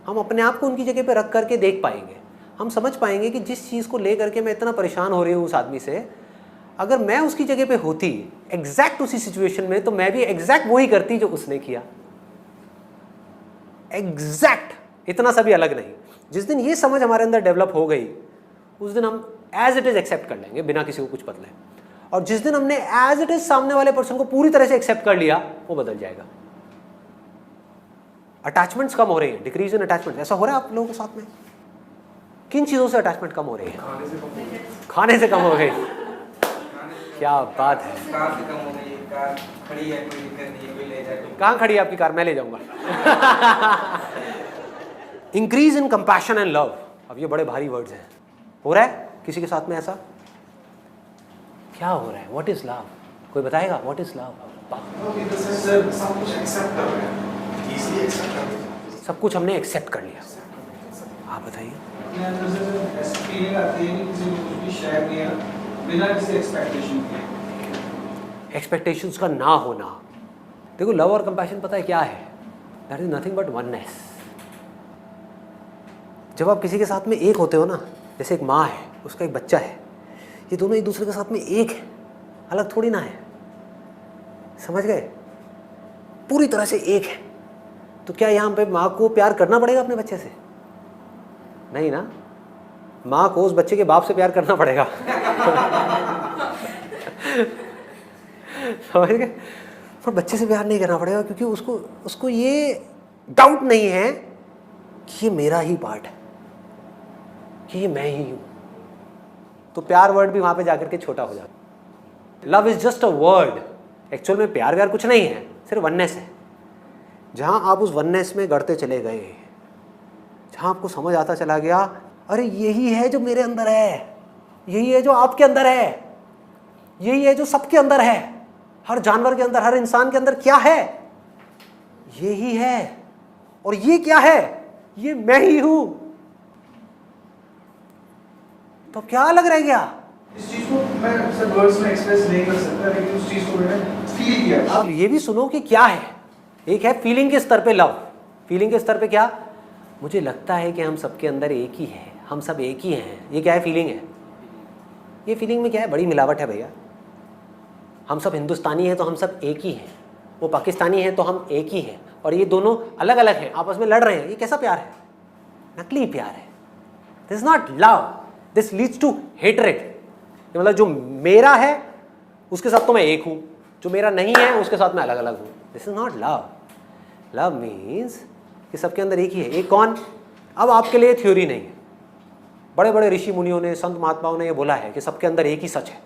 हम अपने आप को उनकी जगह पे रख करके देख पाएंगे, हम समझ पाएंगे कि जिस चीज़ को ले करके मैं इतना परेशान हो रही हूँ उस आदमी से, अगर मैं उसकी जगह पे होती एग्जैक्ट उसी सिचुएशन में, तो मैं भी एग्जैक्ट वही करती जो उसने किया। एग्जैक्ट, इतना सा भी अलग नहीं। जिस दिन ये समझ हमारे अंदर डेवलप हो गई, उस दिन हम एज इट इज एक्सेप्ट कर लेंगे बिना किसी को कुछ बदले। और जिस दिन हमने एज इट इज सामने वाले पर्सन को पूरी तरह से एक्सेप्ट कर लिया, वो बदल जाएगा। अटैचमेंट्स कम हो रही है, डिक्रीज इन अटैचमेंट। ऐसा हो रहा है आप लोगों के साथ में? किन चीजों से अटैचमेंट कम हो रही है? खाने से कम हो गई। क्या बात है। कार से कम हो गई, कार खड़ी है, कोई दिक्कत नहीं है, कोई ले जाए। कहाँ खड़ी है आपकी कार? मैं ले जाऊंगा। Increase in compassion and love. अब ये बड़े भारी वर्ड्स हैं। हो रहा है किसी के साथ में ऐसा? क्या हो रहा है? What is love? कोई बताएगा व्हाट इज लव? सर सब कुछ एक्सेप्ट कर रहे हैं, इजीली एक्सेप्ट कर रहे हैं, सब कुछ हमने एक्सेप्ट कर लिया। आप बताइए। अपने अंदर से ऐसी फीलिंग आती है कि किसी ने कुछ भी शेयर किया बिना किसी एक्सपेक्टेशन के। एक्सपेक्टेशंस का ना होना। देखो लव और कंपैशन पता है क्या है? That is nothing but oneness. जब आप किसी के साथ में एक होते हो ना, जैसे एक माँ है, उसका एक बच्चा है, ये दोनों एक दूसरे के साथ में एक है, अलग थोड़ी ना है। समझ गए? पूरी तरह से एक है। तो क्या यहाँ पे माँ को प्यार करना पड़ेगा अपने बच्चे से? नहीं ना, माँ को उस बच्चे के बाप से प्यार करना पड़ेगा। समझ गए? पर बच्चे से प्यार नहीं करना पड़ेगा, क्योंकि उसको ये डाउट नहीं है कि ये मेरा ही पार्ट है, कि ये मैं ही हूं। तो प्यार वर्ड भी वहां पे जाकर के छोटा हो जाता। Love is just a word. Actual में प्यार व्यार कुछ नहीं है, सिर्फ वननेस है। जहां आप उस वननेस में गढ़ते चले गए, जहां आपको समझ आता चला गया, अरे यही है जो मेरे अंदर है, यही है जो आपके अंदर है, यही है जो सबके अंदर है, हर जानवर के अंदर, हर इंसान के अंदर क्या है? यही है। और ये क्या है? ये मैं ही हूं। तो क्या अलग रह गया? इस चीज को मैं सर वर्ड्स में एक्सप्रेस नहीं कर सकता, लेकिन उस चीज को मैंने फील किया। अब ये भी सुनो कि क्या है। एक है फीलिंग के स्तर पे लव। फीलिंग के स्तर पे क्या? मुझे लगता है कि हम सबके अंदर एक ही है, हम सब एक ही हैं। ये क्या है? फीलिंग है। ये फीलिंग में क्या है? बड़ी मिलावट है भैया। हम सब हिंदुस्तानी हैं तो हम सब एक ही हैं, वो पाकिस्तानी हैं तो हम एक ही हैं, और ये दोनों अलग अलग हैं, आपस में लड़ रहे हैं। ये कैसा प्यार है? नकली प्यार है। This is not love, this leads to hatred. मतलब जो मेरा है उसके साथ तो मैं एक हूं, जो मेरा नहीं है उसके साथ मैं अलग अलग हूं। This is not love. Love means कि सबके अंदर एक ही है। एक कौन? अब आपके लिए थ्योरी नहीं है, बड़े बड़े ऋषि मुनियों ने, संत महात्माओं ने ये बोला है कि सबके अंदर एक ही सच है,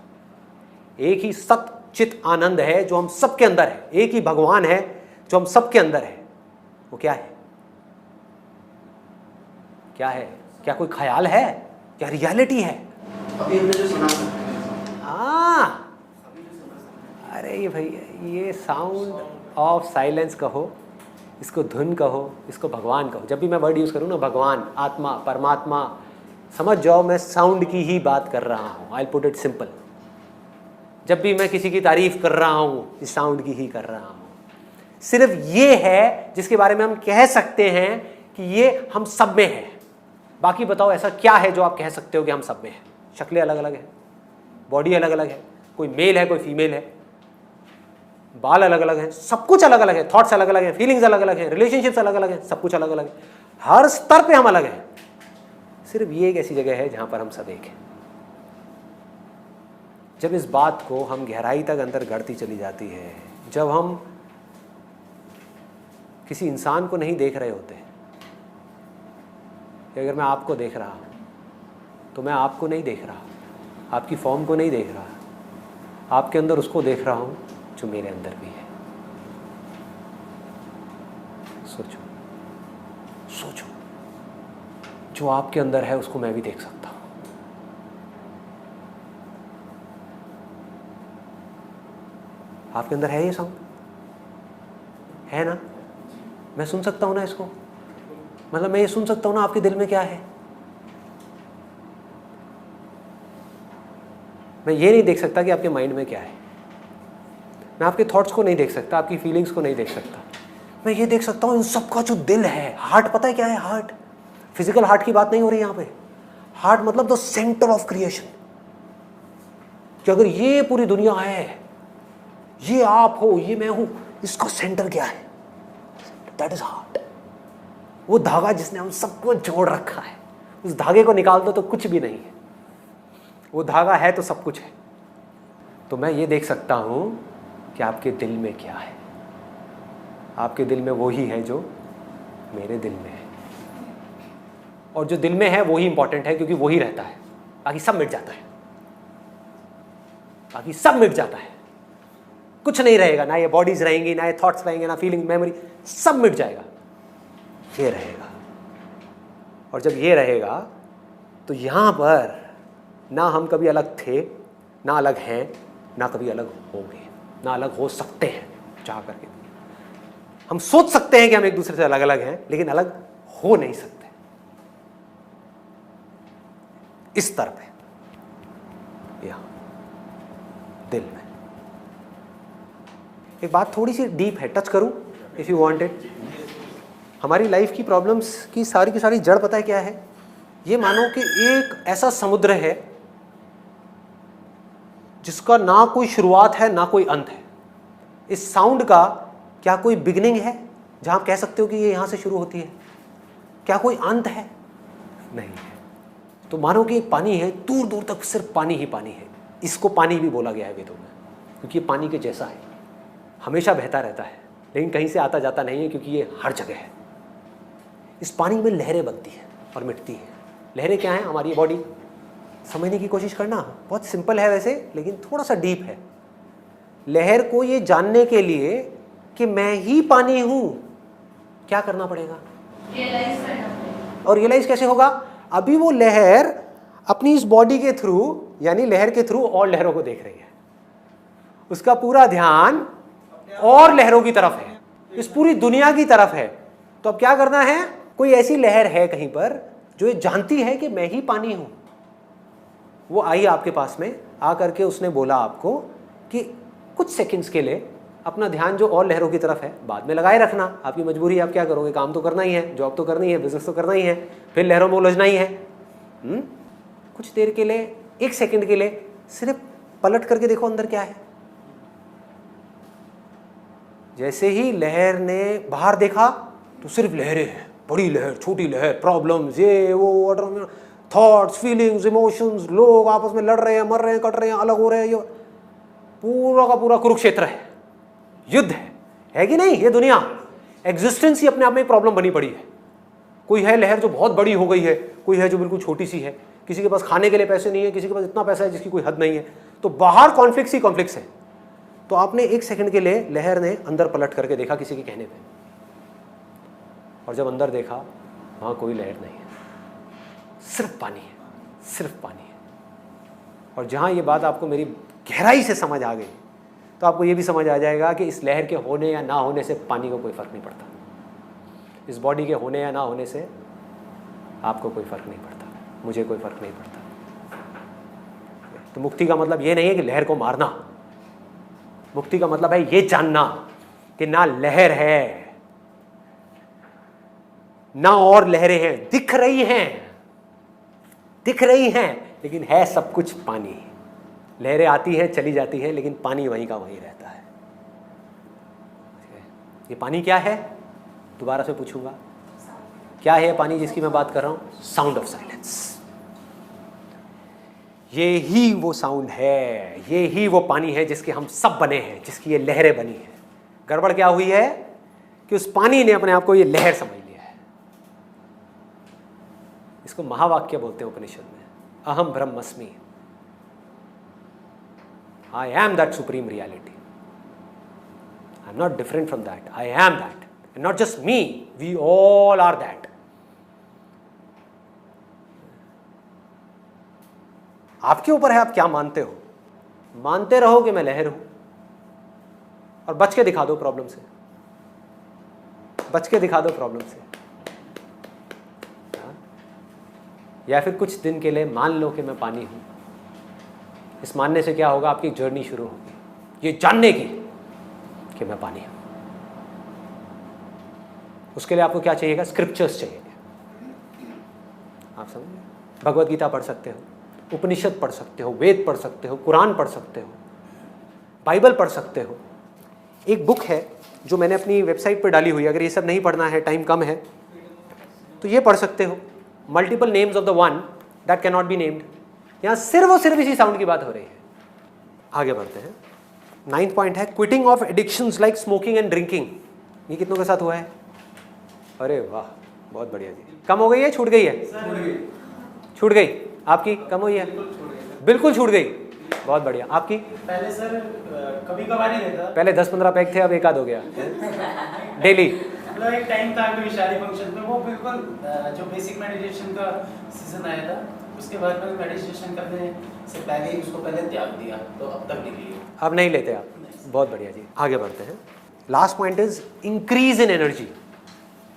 एक ही सत चित आनंद है जो हम सबके अंदर है, एक ही भगवान है जो हम सबके अंदर है। वो क्या है? क्या है? क्या कोई ख्याल है? क्या रियलिटी है? अभी हमने जो सुना हाँ, अरे ये भैया, ये साउंड ऑफ साइलेंस कहो, इसको धुन कहो, इसको भगवान कहो। जब भी मैं वर्ड यूज़ करूँ ना, भगवान, आत्मा, परमात्मा, समझ जाओ मैं साउंड की ही बात कर रहा हूँ। I put it simple. जब भी मैं किसी की तारीफ कर रहा हूँ, इस साउंड की ही कर रहा हूँ। सिर्फ ये है जिसके बारे में हम कह सकते हैं कि ये हम सब में है। बाकी बताओ ऐसा क्या है जो आप कह सकते हो कि हम सब में है? शक्लें अलग अलग है, बॉडी अलग अलग है, कोई मेल है कोई फीमेल है, बाल अलग अलग हैं, सब कुछ अलग अलग है, थॉट्स अलग अलग हैं, फीलिंग्स अलग अलग हैं, रिलेशनशिप्स अलग अलग हैं, सब कुछ अलग अलग है। हर स्तर पे हम अलग हैं। सिर्फ ये एक ऐसी जगह है जहां पर हम सब एक हैं। जब इस बात को हम गहराई तक अंदर गढ़ती चली जाती है, जब हम किसी इंसान को नहीं देख रहे होते, अगर मैं आपको देख रहा हूं तो मैं आपको नहीं देख रहा, आपकी फॉर्म को नहीं देख रहा, आपके अंदर उसको देख रहा हूं जो मेरे अंदर भी है। सोचो सोचो, जो आपके अंदर है उसको मैं भी देख सकता हूं। आपके अंदर है ये साउंड? है ना? मैं सुन सकता हूं ना इसको? मतलब मैं ये सुन सकता हूं ना आपके दिल में क्या है? मैं ये नहीं देख सकता कि आपके माइंड में क्या है। मैं आपके थॉट्स को नहीं देख सकता, आपकी फीलिंग्स को नहीं देख सकता। मैं ये देख सकता हूं इन सबका जो दिल है। हार्ट पता है क्या है? हार्ट, फिजिकल हार्ट की बात नहीं हो रही यहाँ पे। हार्ट मतलब द सेंटर ऑफ क्रिएशन। कि अगर ये पूरी दुनिया है, ये आप हो, ये मैं हूं, इसका सेंटर क्या है? That is heart. वो धागा जिसने हम सबको जोड़ रखा है, उस धागे को निकाल दो तो कुछ भी नहीं है। वो धागा है तो सब कुछ है। तो मैं ये देख सकता हूं कि आपके दिल में क्या है। आपके दिल में वो ही है जो मेरे दिल में है, और जो दिल में है वो ही इंपॉर्टेंट है, क्योंकि वो ही रहता है। बाकी सब मिट जाता है, बाकी सब मिट जाता है, कुछ नहीं रहेगा। ना ये बॉडीज रहेंगी, ना ये थॉट्स रहेंगे, ना फीलिंग, मेमोरी, सब मिट जाएगा। ये रहेगा। और जब ये रहेगा तो यहां पर ना हम कभी अलग थे, ना अलग हैं, ना कभी अलग होंगे, ना अलग हो सकते हैं चाह करके। हम सोच सकते हैं कि हम एक दूसरे से अलग अलग हैं, लेकिन अलग हो नहीं सकते। इस तरफ है, यहां दिल में। एक बात थोड़ी सी डीप है, टच करूं इफ यू वांट इट। हमारी लाइफ की प्रॉब्लम्स की सारी जड़ पता है क्या है? ये मानो कि एक ऐसा समुद्र है जिसका ना कोई शुरुआत है ना कोई अंत है। इस साउंड का क्या कोई बिगिनिंग है जहां आप कह सकते हो कि ये यहां से शुरू होती है? क्या कोई अंत है? नहीं है। तो मानो कि एक पानी है, दूर दूर तक सिर्फ पानी ही पानी है। इसको पानी भी बोला गया है वेदों में, क्योंकि ये पानी के जैसा है, हमेशा बहता रहता है, लेकिन कहीं से आता जाता नहीं है, क्योंकि ये हर जगह है। इस पानी में लहरें बनती हैं और मिटती हैं। लहरें क्या हैं? हमारी बॉडी। समझने की कोशिश करना, बहुत सिंपल है वैसे, लेकिन थोड़ा सा डीप है। लहर को ये जानने के लिए कि मैं ही पानी हूं, क्या करना पड़ेगा? रियलाइज करना पड़ेगा। और रियलाइज कैसे होगा? अभी वो लहर अपनी इस बॉडी के थ्रू, यानी लहर के थ्रू और लहरों को देख रही है। उसका पूरा ध्यान और लहरों की तरफ है, इस पूरी दुनिया की तरफ है। तो अब क्या करना है? कोई ऐसी लहर है कहीं पर जो ये जानती है कि मैं ही पानी हूं। वो आई आपके पास में, आ करके उसने बोला आपको कि कुछ सेकंड्स के लिए अपना ध्यान जो और लहरों की तरफ है बाद में लगाए रखना। आपकी मजबूरी है, आप क्या करोगे? काम तो करना ही है, जॉब तो करनी है, बिजनेस तो करना ही है, फिर लहरों में उलझना ही है। कुछ देर के लिए, एक सेकंड के लिए सिर्फ पलट करके देखो अंदर क्या है। जैसे ही लहर ने बाहर देखा तो सिर्फ लहरें हैं, बड़ी लहर, छोटी लहर, प्रॉब्लम्स, ये वो, थॉट्स, फीलिंग्स, इमोशंस, लोग आपस में लड़ रहे हैं, मर रहे हैं, कट रहे हैं, अलग हो रहे हैं। ये पूरा का पूरा कुरुक्षेत्र है, युद्ध है कि नहीं? ये दुनिया, एग्जिस्टेंस ही अपने आप में एक प्रॉब्लम बनी पड़ी है। कोई है लहर जो बहुत बड़ी हो गई है, कोई है जो बिल्कुल छोटी सी है। किसी के पास खाने के लिए पैसे नहीं है, किसी के पास इतना पैसा है जिसकी कोई हद नहीं है। तो बाहर कॉन्फ्लिक्ट्स ही कॉन्फ्लिक्ट्स है। तो आपने एक सेकंड के लिए लहर ने अंदर पलट करके देखा किसी के कहने पे, और जब अंदर देखा वहां कोई लहर नहीं है, सिर्फ पानी है, सिर्फ पानी है। और जहां ये बात आपको मेरी गहराई से समझ आ गई, तो आपको ये भी समझ आ जाएगा कि इस लहर के होने या ना होने से पानी को कोई फर्क नहीं पड़ता। इस बॉडी के होने या ना होने से आपको कोई फर्क नहीं पड़ता, मुझे कोई फर्क नहीं पड़ता। तो मुक्ति का मतलब ये नहीं है कि लहर को मारना। मुक्ति का मतलब है ये जानना कि ना लहर है ना और लहरें हैं, दिख रही हैं, लेकिन है सब कुछ पानी। लहरें आती हैं, चली जाती हैं, लेकिन पानी वहीं का वहीं रहता है। ये पानी क्या है? दोबारा से पूछूंगा, क्या है पानी जिसकी मैं बात कर रहा हूं? Sound of silence. ये ही वो साउंड है, ये ही वो पानी है जिसके हम सब बने हैं, जिसकी ये लहरें बनी हैं। गड़बड़ क्या हुई है कि उस पानी ने अपने आप को ये लहर समझ लिया है। इसको महावाक्य बोलते हैं उपनिषद में, अहम ब्रह्मस्मि, I am that supreme reality. I am not different from that. I am that. And not just me, we all are that. आपके ऊपर है आप क्या मानते हो। मानते रहो कि मैं लहर हूं और बच के दिखा दो प्रॉब्लम से, बच के दिखा दो प्रॉब्लम से। या फिर कुछ दिन के लिए मान लो कि मैं पानी हूं। इस मानने से क्या होगा? आपकी जर्नी शुरू होगी ये जानने की कि मैं पानी हूं। उसके लिए आपको क्या चाहिएगा? स्क्रिप्चर्स चाहिए। आप समझे? भगवत गीता पढ़ सकते हो, उपनिषद पढ़ सकते हो, वेद पढ़ सकते हो, कुरान पढ़ सकते हो, बाइबल पढ़ सकते हो। एक बुक है जो मैंने अपनी वेबसाइट पर डाली हुई है, अगर ये सब नहीं पढ़ना है, टाइम कम है, तो ये पढ़ सकते हो, multiple names of the one that can not be named. यहाँ सिर्फ और सिर्फ इसी साउंड की बात हो रही है। आगे बढ़ते हैं। 9th पॉइंट है quitting of addictions like smoking and drinking. ये कितनों के साथ हुआ है? अरे वाह, बहुत बढ़िया जी। कम हो गई है, छूट गई है? छूट गई। आपकी कम हुई है? बिल्कुल छूट गई। बहुत बढ़िया। आपकी? पहले सर कभी कभार ही रहता, पहले 10-15 पैक थे, अब एक आध हो गया डेली। मतलब एक टाइम था कि विशाली फंक्शन में वो बिल्कुल जो बेसिक मेडिटेशन का सीजन आया था उसके बाद में मेडिटेशन करने से पहले ही उसको पहले त्याग दिया, तो अब तक नहीं लिया। अब नहीं लेते आप, बहुत बढ़िया जी। आगे बढ़ते हैं। Last point is increase in energy.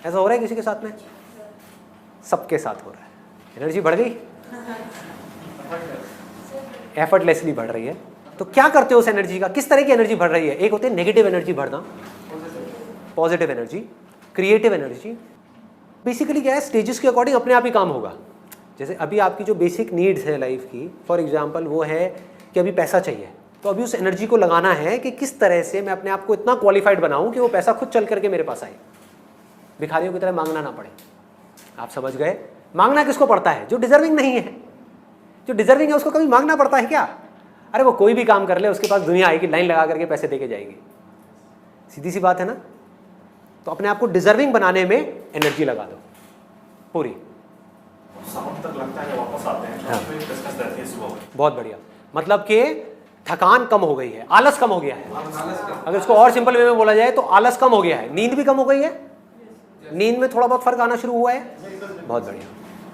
ऐसा हो रहा है किसी के साथ में? सबके साथ हो रहा है। एनर्जी बढ़ गई, एफर्टलेसली बढ़ रही है। तो क्या करते हो उस एनर्जी का? किस तरह की एनर्जी बढ़ रही है? एक होती है नेगेटिव एनर्जी बढ़ना, positive energy, creative energy. Basically क्या है, स्टेजेस के अकॉर्डिंग अपने आप ही काम होगा। जैसे अभी आपकी जो बेसिक नीड्स है लाइफ की, फॉर एग्जांपल वो है कि अभी पैसा चाहिए, तो अभी उस एनर्जी को लगाना है कि किस तरह से मैं अपने आप को इतना क्वालिफाइड बनाऊं कि वो पैसा खुद चल करके मेरे पास आए, भिखारियों की तरह मांगना ना पड़े। आप समझ गए? मांगना किसको पड़ता है? जो डिजर्विंग नहीं है। जो डिजर्विंग है उसको कभी मांगना पड़ता है क्या? अरे वो कोई भी काम कर ले, उसके पास दुनिया आएगी, लाइन लगा करके पैसे दे के जाएगी। सीधी सी बात है ना। तो अपने आप को डिजर्विंग बनाने में एनर्जी लगा दो पूरी। शाम तक लगता है वापस आते हैं, हाँ। में डिस्कस रहती है सुबह। बहुत बढ़िया। मतलब कि थकान कम हो गई है, आलस कम हो गया है। आलस का अगर इसको और सिंपल वे में बोला जाए तो आलस कम हो गया है, नींद भी कम हो गई है, नींद में थोड़ा बहुत फर्क आना शुरू हुआ है। बहुत बढ़िया।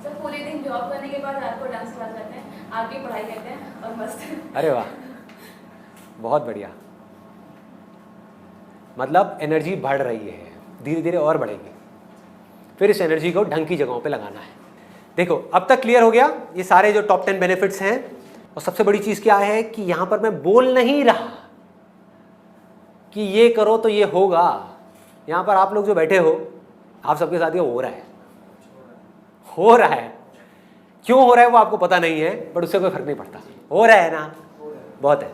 सर पूरे दिन जॉब करने के बाद रात को डांस क्लास जाते हैं, आगे पढ़ाई करते हैं और मस्त। अरे वाह, बहुत बढ़िया। मतलब एनर्जी बढ़ रही है, धीरे धीरे और बढ़ेगी। फिर इस एनर्जी को ढंग की जगहों पे लगाना है। देखो अब तक क्लियर हो गया ये सारे जो टॉप 10 बेनिफिट्स हैं। और सबसे बड़ी चीज क्या है कि यहां पर मैं बोल नहीं रहा कि ये करो तो ये होगा। यहां पर आप लोग जो बैठे हो, आप सबके साथ ये हो रहा है, हो रहा है। क्यों हो रहा है वो आपको पता नहीं है, बट उससे कोई फर्क नहीं पड़ता। हो रहा है ना, बहुत है।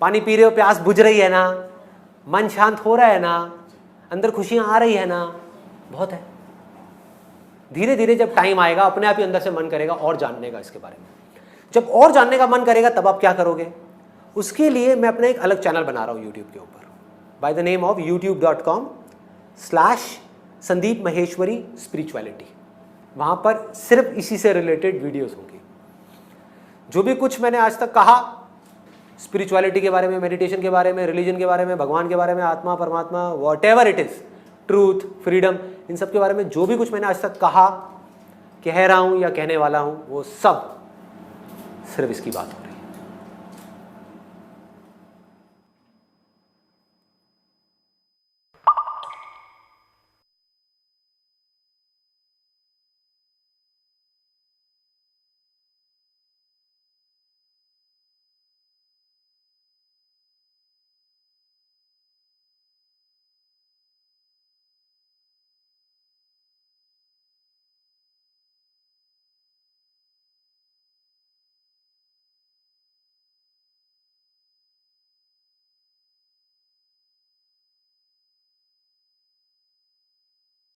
पानी पी रहे हो, प्यास बुझ रही है ना, मन शांत हो रहा है ना, अंदर खुशियां आ रही है ना, बहुत है। धीरे धीरे जब टाइम आएगा अपने आप ही अंदर से मन करेगा और जानने का इसके बारे में। जब और जानने का मन करेगा तब आप क्या करोगे? उसके लिए मैं अपना एक अलग चैनल बना रहा हूँ यूट्यूब के ऊपर, बाय द नेम ऑफ youtube.com/संदीप महेश्वरी स्पिरिचुअलिटी। वहाँ पर सिर्फ इसी से रिलेटेड वीडियोस होंगी। जो भी कुछ मैंने आज तक कहा स्पिरिचुअलिटी के बारे में, मेडिटेशन के बारे में, रिलीजन के बारे में, भगवान के बारे में, आत्मा परमात्मा, whatever it is, truth, freedom, इन सब के बारे में जो भी कुछ मैंने आज तक कहा, कह रहा हूँ या कहने वाला हूँ, वो सब सिर्फ इसकी बात है।